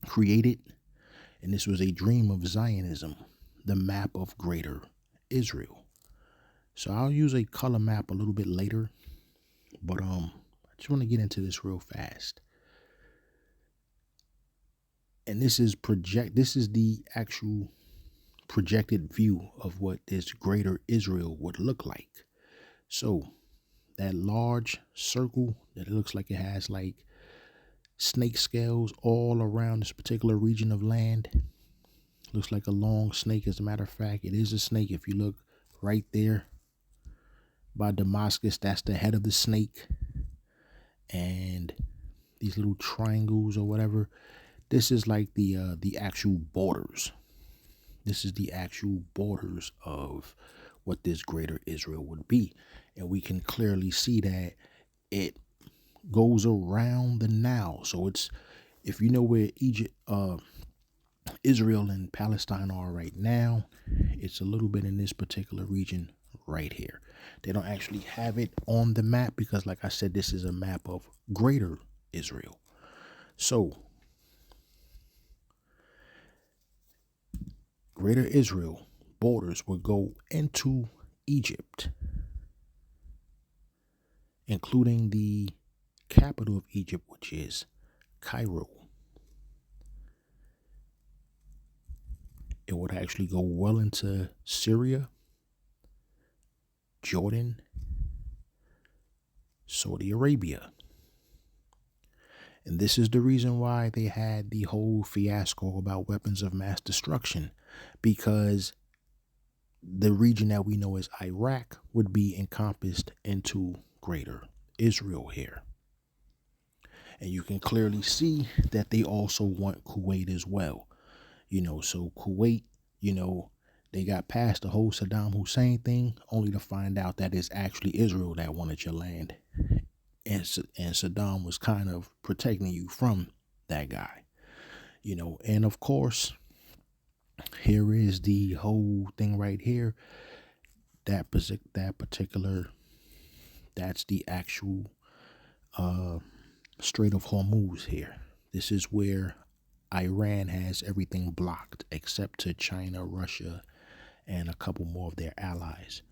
created, and this was a dream of Zionism, the map of Greater Israel. So I'll use a color map a little bit later, but I just want to get into this real fast. And this is the actual projected view of what this Greater Israel would look like. So that large circle that it looks like it has like snake scales all around this particular region of land. Looks like a long snake. As a matter of fact, it is a snake. If you look right there by Damascus, that's the head of the snake. And these little triangles or whatever, this is like the actual borders. This is the actual borders of what this Greater Israel would be. And we can clearly see that it goes around the Nile. So it's, if you know where Israel and Palestine are right now, it's a little bit in this particular region right here. They don't actually have it on the map because, like I said, this is a map of Greater Israel. So Greater Israel borders would go into Egypt, including the capital of Egypt, which is Cairo. It would actually go well into Syria, Jordan, Saudi Arabia. And this is the reason why they had the whole fiasco about weapons of mass destruction, because the region that we know as Iraq would be encompassed into Greater Israel here. And you can clearly see that they also want Kuwait as well. You know, so Kuwait, you know, they got past the whole Saddam Hussein thing, only to find out that it's actually Israel that wanted your land. And Saddam was kind of protecting you from that guy, you know. And of course, here is the whole thing right here. That's the actual Strait of Hormuz here. This is where Iran has everything blocked except to China, Russia, and a couple more of their allies.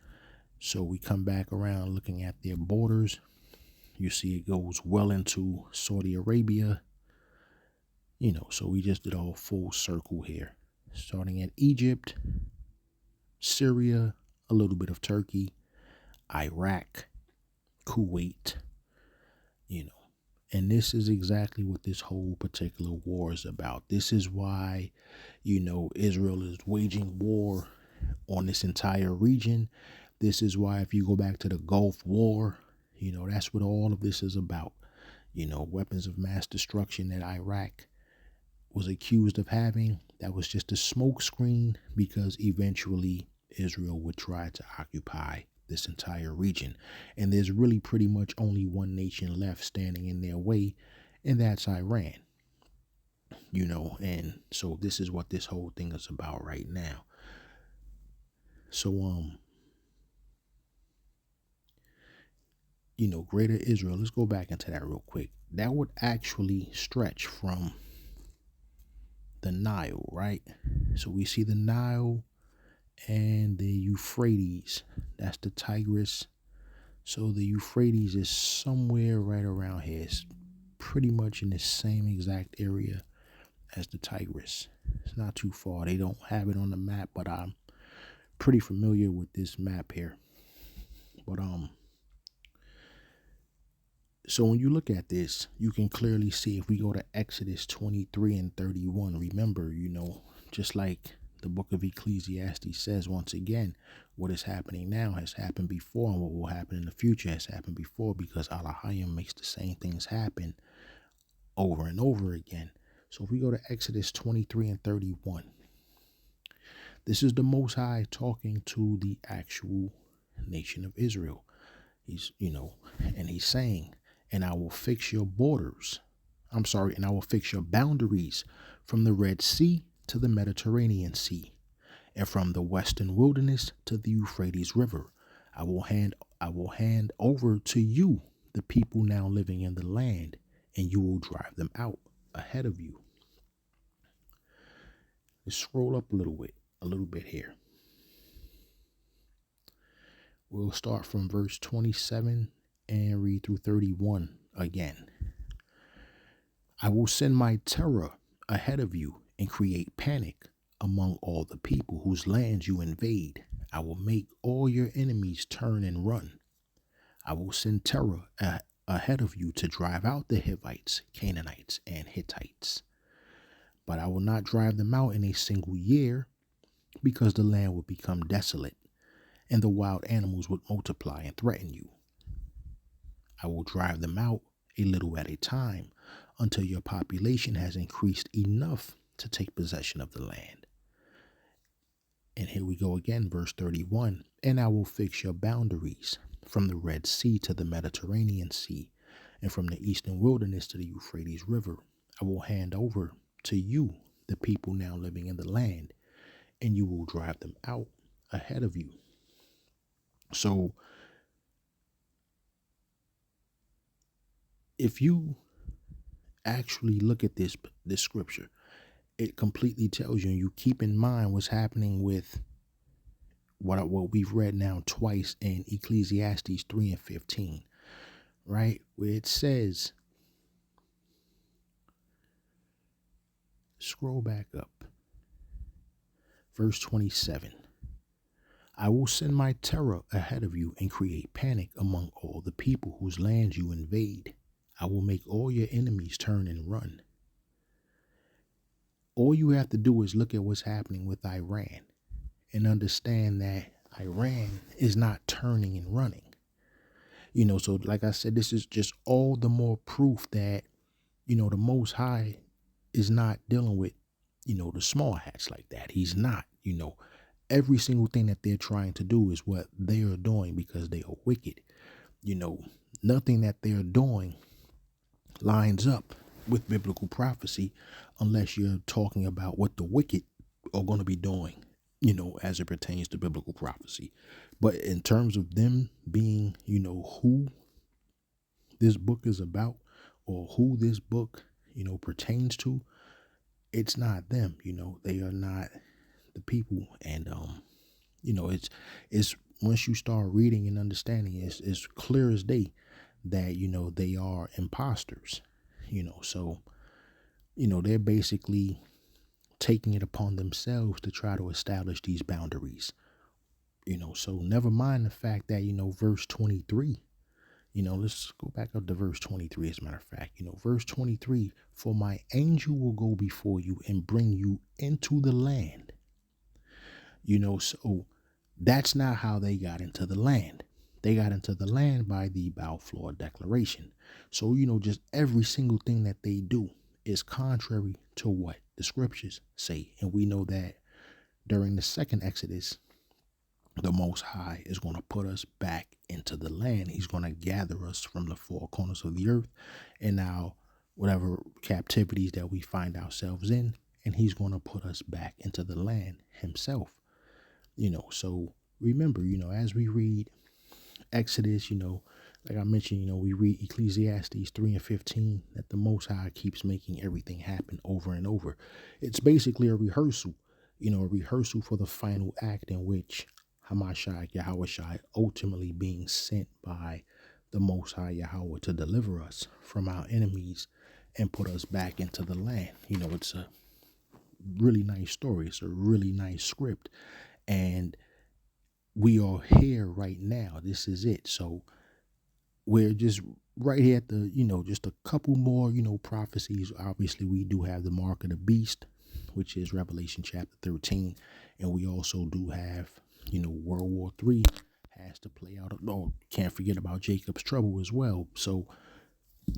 So we come back around looking at their borders. You see it goes well into Saudi Arabia. You know, so we just did a full circle here. Starting at Egypt, Syria, a little bit of Turkey, Iraq, Kuwait, you know. And this is exactly what this whole particular war is about. This is why, you know, Israel is waging war on this entire region. This is why, if you go back to the Gulf War, you know, that's what all of this is about. You know, weapons of mass destruction that Iraq was accused of having. That was just a smokescreen, because eventually Israel would try to occupy this entire region. And there's really pretty much only one nation left standing in their way, and that's Iran. And so this is what this whole thing is about right now. So, Greater Israel, let's go back into that real quick. That would actually stretch from the Nile, right? So we see the Nile and the Euphrates. That's the Tigris. So the Euphrates is somewhere right around here. It's pretty much in the same exact area as the Tigris. It's not too far. They don't have it on the map, but I'm pretty familiar with this map here. But so when you look at this, you can clearly see, if we go to Exodus 23 and 31, remember, just like the book of Ecclesiastes says, once again, what is happening now has happened before, and what will happen in the future has happened before, because Elohim makes the same things happen over and over again. So if we go to Exodus 23 and 31, this is the Most High talking to the actual nation of Israel. He's, and he's saying, and I will fix your borders. And I will fix your boundaries from the Red Sea to the Mediterranean Sea, and from the western wilderness to the Euphrates River. I will hand over to you the people now living in the land, and you will drive them out ahead of you. Let's scroll up a little bit here. We'll start from verse 27 and read through 31 again. I will send my terror ahead of you and create panic among all the people whose lands you invade. I will make all your enemies turn and run. I will send terror ahead of you to drive out the Hivites, Canaanites, and Hittites. But I will not drive them out in a single year, because the land will become desolate, and the wild animals would multiply and threaten you. I will drive them out a little at a time, until your population has increased enough to take possession of the land. And here we go again, verse 31. And I will fix your boundaries from the Red Sea to the Mediterranean Sea, and from the eastern wilderness to the Euphrates River. I will hand over to you the people now living in the land, and you will drive them out ahead of you. So if you actually look at this scripture, it completely tells you, and you keep in mind what's happening with what we've read now twice in Ecclesiastes 3 and 15, right? Where it says, scroll back up, verse 27. I will send my terror ahead of you and create panic among all the people whose lands you invade. I will make all your enemies turn and run. All you have to do is look at what's happening with Iran and understand that Iran is not turning and running. So like I said, this is just all the more proof that, the Most High is not dealing with, the small hats like that. He's not, every single thing that they're trying to do is what they are doing because they are wicked. Nothing that they're doing lines up with biblical prophecy, unless you're talking about what the wicked are going to be doing, as it pertains to biblical prophecy. But in terms of them being, who this book is about, or who this book, pertains to, it's not them. They are not the people. And it's once you start reading and understanding, it's clear as day that they are imposters. So they're basically taking it upon themselves to try to establish these boundaries. So never mind the fact that verse 23. Let's go back up to verse 23. As a matter of fact, verse 23, for my angel will go before you and bring you into the land. So that's not how they got into the land. They got into the land by the Balfour Declaration. So, just every single thing that they do is contrary to what the scriptures say. And we know that during the second Exodus, the Most High is going to put us back into the land. He's going to gather us from the four corners of the earth and now whatever captivities that we find ourselves in, and he's going to put us back into the land himself. So remember, as we read Exodus, like I mentioned, we read Ecclesiastes 3 and 15, that the Most High keeps making everything happen over and over. It's basically a rehearsal, a rehearsal for the final act in which Hamashiach Yahushai ultimately being sent by the Most High Yahweh to deliver us from our enemies and put us back into the land. It's a really nice story. It's a really nice script. And we are here right now. This is it. So we're just right here at the, just a couple more, prophecies. Obviously, we do have the mark of the beast, which is Revelation chapter 13. And we also do have, World War III has to play out. Oh, can't forget about Jacob's trouble as well. So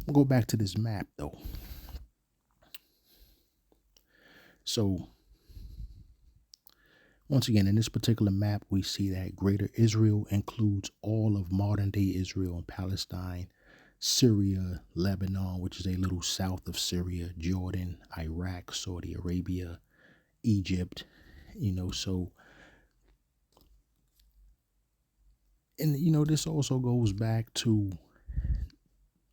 we'll go back to this map, though. So once again, in this particular map, we see that Greater Israel includes all of modern-day Israel and Palestine, Syria, Lebanon, which is a little south of Syria, Jordan, Iraq, Saudi Arabia, Egypt, so. And, this also goes back to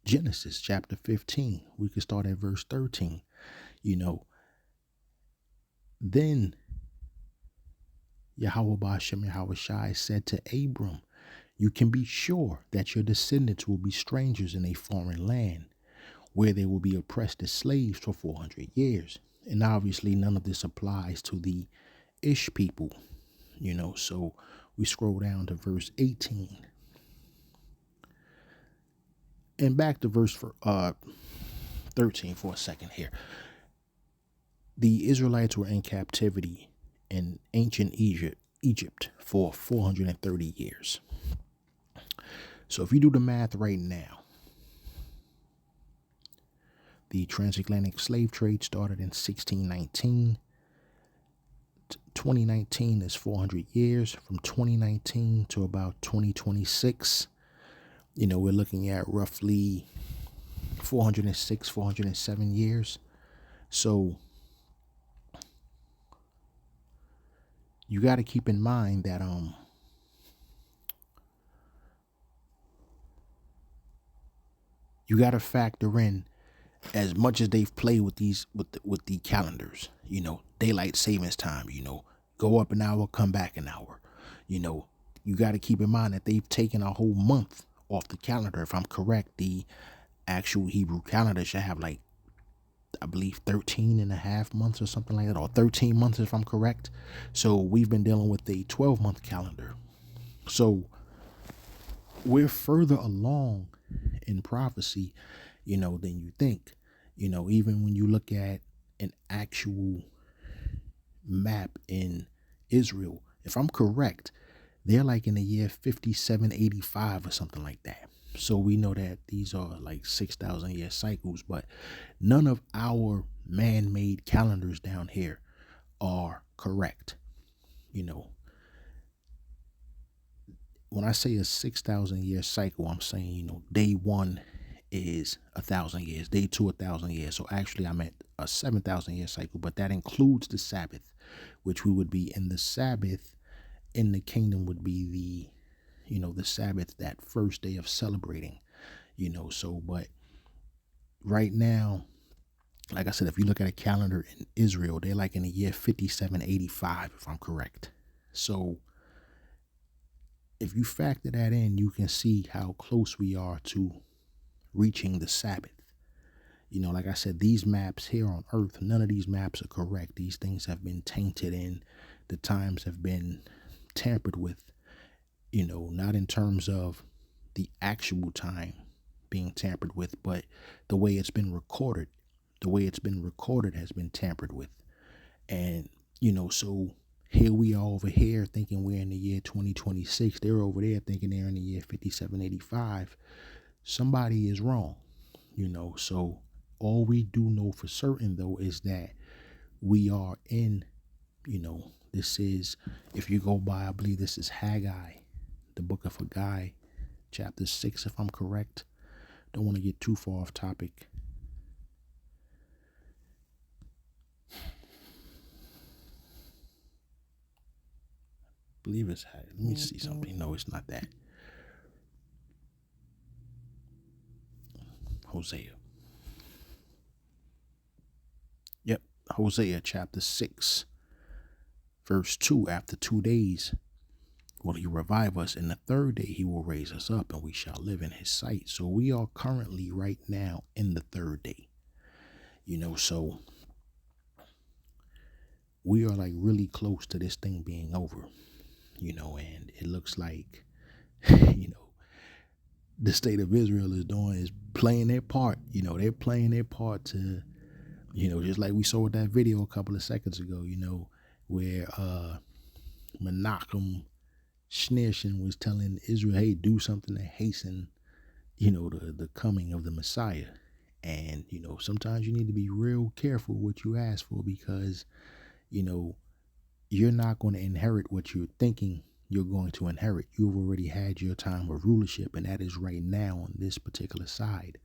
Genesis chapter 15. We could start at verse 13, Then Yahweh Ba'ashem Yahushai said to Abram, you can be sure that your descendants will be strangers in a foreign land where they will be oppressed as slaves for 400 years. And obviously none of this applies to the Ish people, so we scroll down to verse 18. And back to verse 13 for a second here. The Israelites were in captivity in ancient Egypt for 430 years. So if you do the math right now, the transatlantic slave trade started in 1619. 2019 is 400 years. From 2019 to about 2026, we're looking at roughly 406, 407 years. So you got to keep in mind that you got to factor in, as much as they've played with these with the calendars, daylight savings time, go up an hour, come back an hour, you got to keep in mind that they've taken a whole month off the calendar. If I'm correct, the actual Hebrew calendar should have I believe 13 and a half months or something like that, or 13 months if I'm correct. So we've been dealing with a 12-month calendar. So we're further along in prophecy, than you think. Even when you look at an actual map in Israel, if I'm correct, they're in the year 5785 or something like that. So we know that these are 6,000 year cycles, but none of our man-made calendars down here are correct. When I say a 6,000 year cycle, I'm saying, day one is 1,000 years, day two 1,000 years. So actually I meant a 7,000 year cycle, but that includes the Sabbath, which we would be in the Sabbath in the kingdom would be the Sabbath, that first day of celebrating, so, but right now, like I said, if you look at a calendar in Israel, they're in the year 5785, if I'm correct. So if you factor that in, you can see how close we are to reaching the Sabbath. Like I said, these maps here on earth, none of these maps are correct. These things have been tainted and the times have been tampered with, not in terms of the actual time being tampered with, but the way it's been recorded. The way it's been recorded has been tampered with. And, so here we are over here thinking we're in the year 2026. They're over there thinking they're in the year 5785. Somebody is wrong, so all we do know for certain, though, is that we are in, This is, if you go by, I believe this is Haggai, the book of Haggai, chapter 6, if I'm correct. Don't want to get too far off topic. I believe it's Haggai. Let me see something. No, it's not that. Hosea. Yep, Hosea chapter 6, verse 2. After 2 days will he revive us, and the third day he will raise us up, and we shall live in his sight. So we are currently right now in the third day. So we are like really close to this thing being over, and it looks like, the state of Israel is playing their part. They're playing their part to, just like we saw with that video a couple of seconds ago, where Menachem Schneerson was telling Israel, hey, do something to hasten, the coming of the Messiah. And, sometimes you need to be real careful what you ask for, because, you're not going to inherit what you're thinking you're going to inherit. You've already had your time of rulership, and that is right now on this particular side.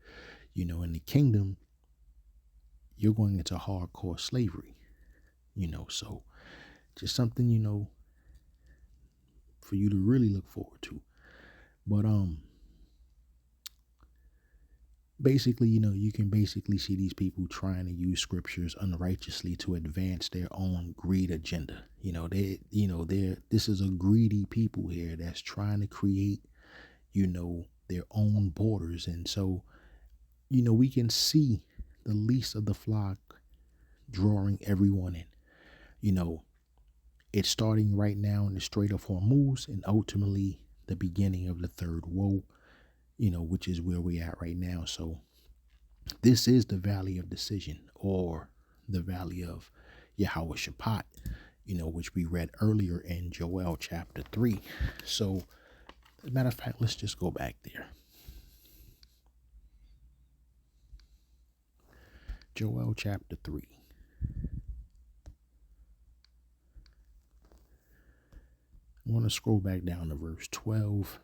In the kingdom, you're going into hardcore slavery, so just something, for you to really look forward to. But basically, you can basically see these people trying to use scriptures unrighteously to advance their own greed agenda. This is a greedy people here that's trying to create, their own borders. And so, we can see the least of the flock drawing everyone in. It's starting right now in the Strait of Hormuz, and ultimately the beginning of the third woe, which is where we're at right now. So this is the valley of decision, or the valley of Yehoshaphat, which we read earlier in Joel chapter 3. So as a matter of fact, let's just go back there. Joel chapter 3. I'm going to scroll back down to verse 12.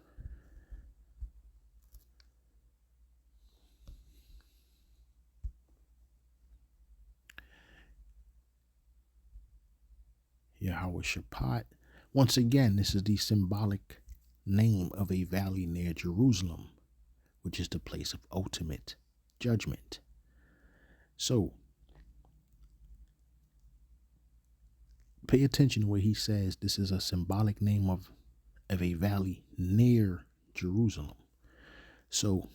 Yehoshaphat. Once again, this is the symbolic name of a valley near Jerusalem, which is the place of ultimate judgment. So, pay attention where he says this is a symbolic name of a valley near Jerusalem. So,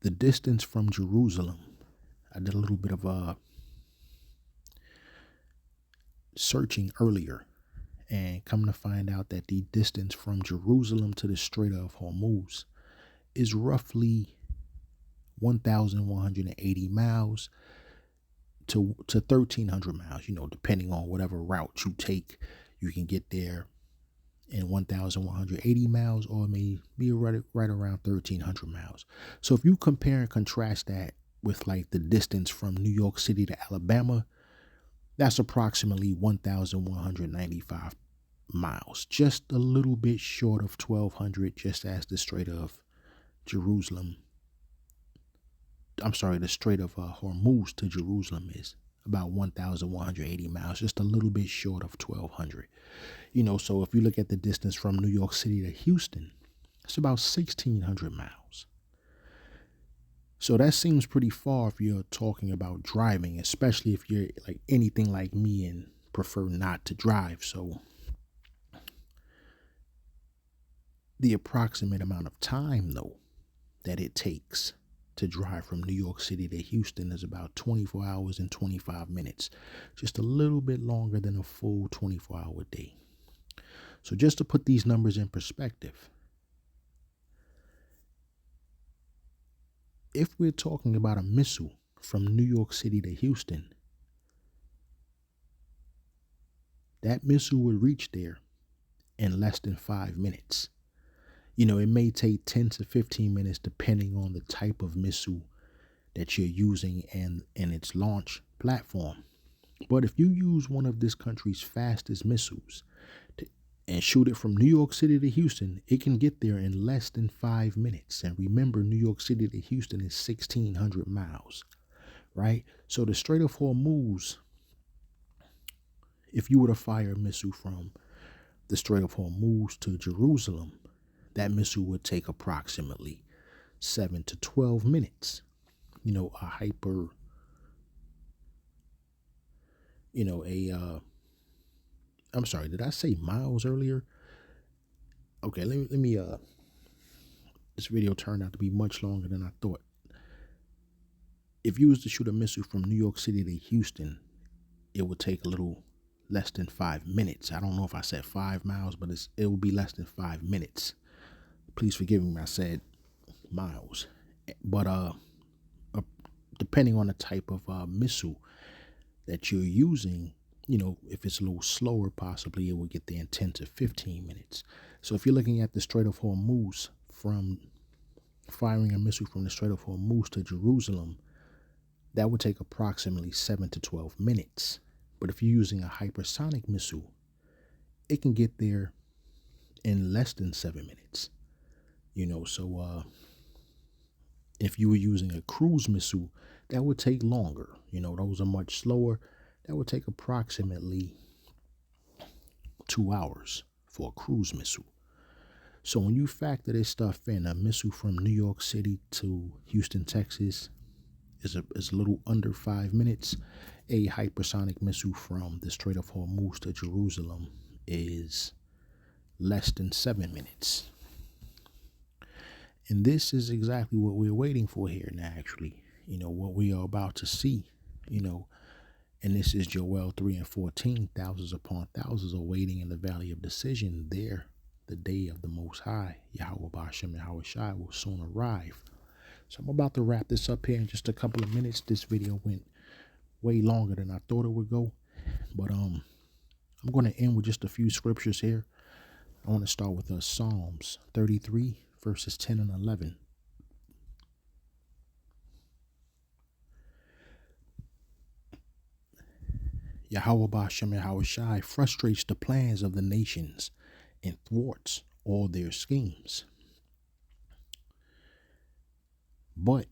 the distance from Jerusalem, I did a little bit of searching earlier, and come to find out that the distance from Jerusalem to the Strait of Hormuz is roughly 1,180 miles to 1,300 miles, depending on whatever route you take. You can get there in 1,180 miles, or it may be right around 1,300 miles. So if you compare and contrast that with like the distance from New York City to Alabama, that's approximately 1,195 miles, just a little bit short of 1,200, just as the Strait of Jerusalem. The Strait of Hormuz to Jerusalem is about 1,180 miles, just a little bit short of 1,200. So if you look at the distance from New York City to Houston, it's about 1,600 miles. So that seems pretty far if you're talking about driving, especially if you're like anything like me and prefer not to drive. So the approximate amount of time, though, that it takes to drive from New York City to Houston is about 24 hours and 25 minutes, just a little bit longer than a full 24-hour day. So just to put these numbers in perspective, if we're talking about a missile from New York City to Houston, that missile would reach there in less than 5 minutes. It may take 10 to 15 minutes depending on the type of missile that you're using and its launch platform. But if you use one of this country's fastest missiles and shoot it from New York City to Houston, it can get there in less than 5 minutes. And remember, New York City to Houston is 1,600 miles, right? So the Strait of Hormuz, if you were to fire a missile from the Strait of Hormuz to Jerusalem, that missile would take approximately 7 to 12 minutes. A hyper, I'm sorry, did I say miles earlier? Okay, let me this video turned out to be much longer than I thought. If you was to shoot a missile from New York City to Houston, it would take a little less than 5 minutes. I don't know if I said 5 miles, but it would be less than 5 minutes. Please forgive me, I said miles. But depending on the type of missile that you're using, if it's a little slower, possibly it will get there in 10 to 15 minutes. So if you're looking at the Strait of Hormuz, from firing a missile from the Strait of Hormuz to Jerusalem, that would take approximately 7 to 12 minutes. But if you're using a hypersonic missile, it can get there in less than 7 minutes. So if you were using a cruise missile, that would take longer. Those are much slower. That would take approximately 2 hours for a cruise missile. So when you factor this stuff in, a missile from New York City to Houston, Texas is a little under 5 minutes. A hypersonic missile from the Strait of Hormuz to Jerusalem is less than 7 minutes. And this is exactly what we're waiting for here now, actually. What we are about to see, and this is Joel 3 and 14. Thousands upon thousands are waiting in the valley of decision. There, the day of the Most High, Yahweh Ba'ashem Yahweh Shai, will soon arrive. So I'm about to wrap this up here in just a couple of minutes. This video went way longer than I thought it would go. But I'm going to end with just a few scriptures here. I want to start with Psalms 33, verses 10 and 11. Yahweh Ba'ashem Yahweh Shai frustrates the plans of the nations and thwarts all their schemes. But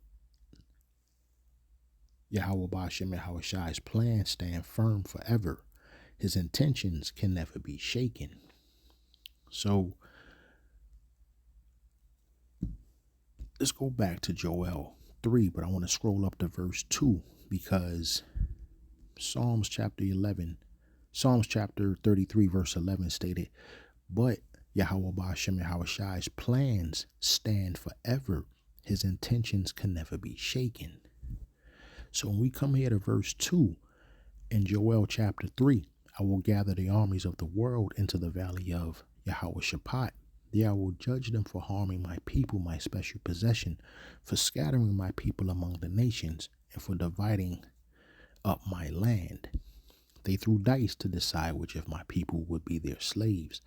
Yahweh Ba'ashem Yahweh Shai's plans stand firm forever. His intentions can never be shaken. So let's go back to Joel 3, but I want to scroll up to verse 2, because Psalms chapter 33, verse 11 stated, but Yahweh Ba'ashem Yahweh Shai's plans stand forever. His intentions can never be shaken. So when we come here to verse 2 in Joel chapter 3, I will gather the armies of the world into the valley of Yahweh Shaphat. There I will judge them for harming my people, my special possession, for scattering my people among the nations, and for dividing up my land. They threw dice to decide which of my people would be their slaves.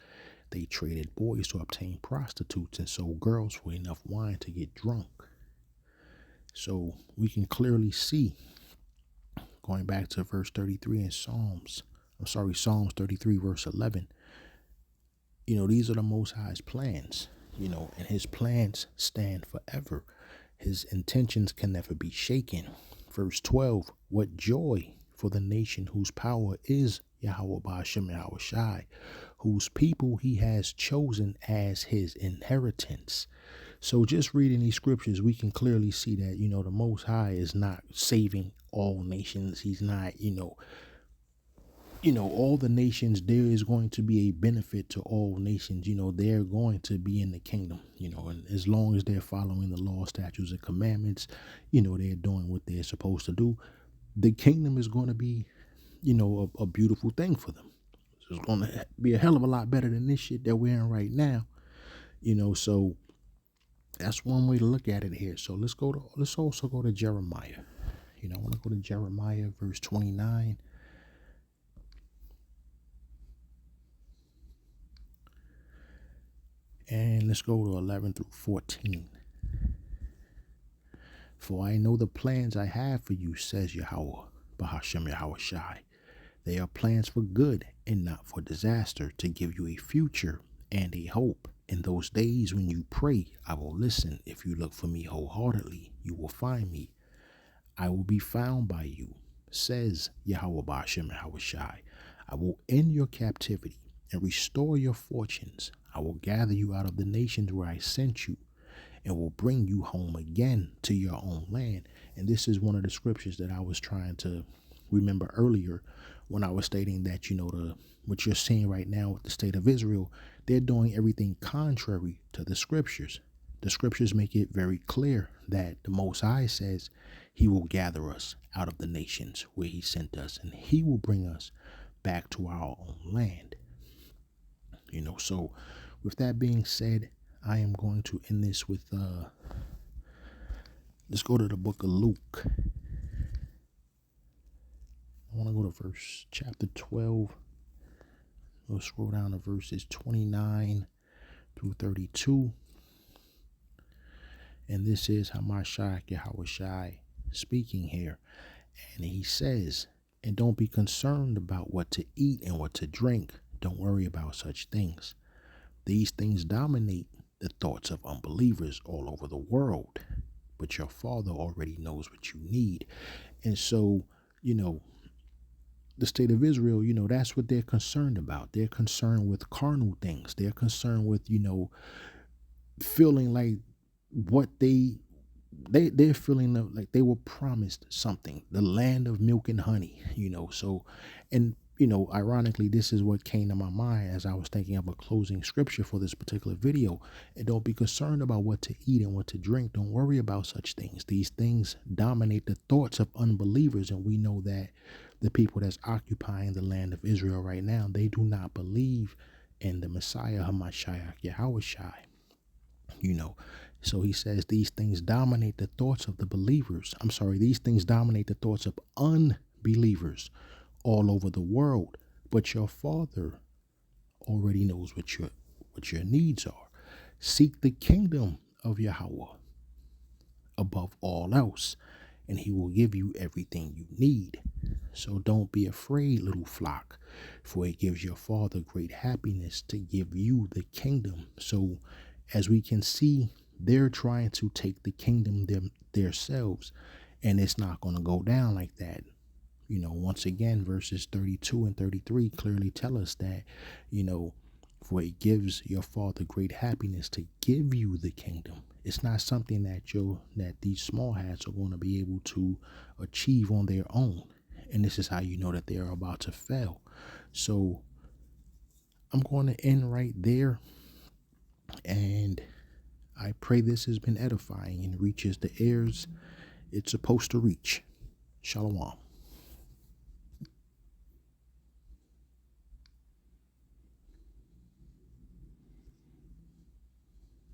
They traded boys to obtain prostitutes and sold girls for enough wine to get drunk. So we can clearly see, going back to verse 33 in Psalms 33, verse 11, these are the Most High's plans, and his plans stand forever. His intentions can never be shaken. Verse 12, what joy for the nation whose power is Yahweh Ba'ashem Yahweh Shai, whose people he has chosen as his inheritance. So just reading these scriptures, we can clearly see that, the Most High is not saving all nations. He's not, all the nations, there is going to be a benefit to all nations. They're going to be in the kingdom, and as long as they're following the law, statutes, and commandments, they're doing what they're supposed to do. The kingdom is going to be, a beautiful thing for them. So it's going to be a hell of a lot better than this shit that we're in right now, so that's one way to look at it here. So let's also go to Jeremiah. I want to go to Jeremiah, verse 29. And let's go to 11 through 14. For I know the plans I have for you, says Yahweh, Ba'ashem Yahweh Shai. They are plans for good and not for disaster, to give you a future and a hope. In those days when you pray, I will listen. If you look for me wholeheartedly, you will find me. I will be found by you, says Yahweh Ba'ashem Yahweh Shai. I will end your captivity and restore your fortunes. I will gather you out of the nations where I sent you and will bring you home again to your own land. And this is one of the scriptures that I was trying to remember earlier when I was stating that, what you're seeing right now with the state of Israel, they're doing everything contrary to the scriptures. The scriptures make it very clear that the Most High says he will gather us out of the nations where he sent us, and he will bring us back to our own land. So with that being said, I am going to end this with, let's go to the book of Luke. I want to go to chapter 12. We'll scroll down to verses 29 through 32. And this is Hamashiach Yahweh Shai speaking here. And he says, and don't be concerned about what to eat and what to drink. Don't worry about such things. These things dominate the thoughts of unbelievers all over the world. But your Father already knows what you need. And so, the state of Israel, that's what they're concerned about. They're concerned with carnal things. They're concerned with, feeling like what they're feeling like they were promised something, the land of milk and honey, So, and, ironically, this is what came to my mind as I was thinking of a closing scripture for this particular video. And don't be concerned about what to eat and what to drink. Don't worry about such things. These things dominate the thoughts of unbelievers. And we know that the people that's occupying the land of Israel right now, they do not believe in the Messiah, Hamashiach Yahweh Shai. So he says these things dominate the thoughts of the believers. These things dominate the thoughts of unbelievers all over the world. But your Father already knows what your needs are. Seek the kingdom of Yahweh above all else, and he will give you everything you need. So don't be afraid, little flock, for it gives your Father great happiness to give you the kingdom. So as we can see, they're trying to take the kingdom themselves, and it's not going to go down like that. Once again, verses 32 and 33 clearly tell us that, for it gives your Father great happiness to give you the kingdom. It's not something that these small hats are going to be able to achieve on their own. And this is how you know that they are about to fail. So I'm going to end right there. And I pray this has been edifying and reaches the ears it's supposed to reach. Shalom.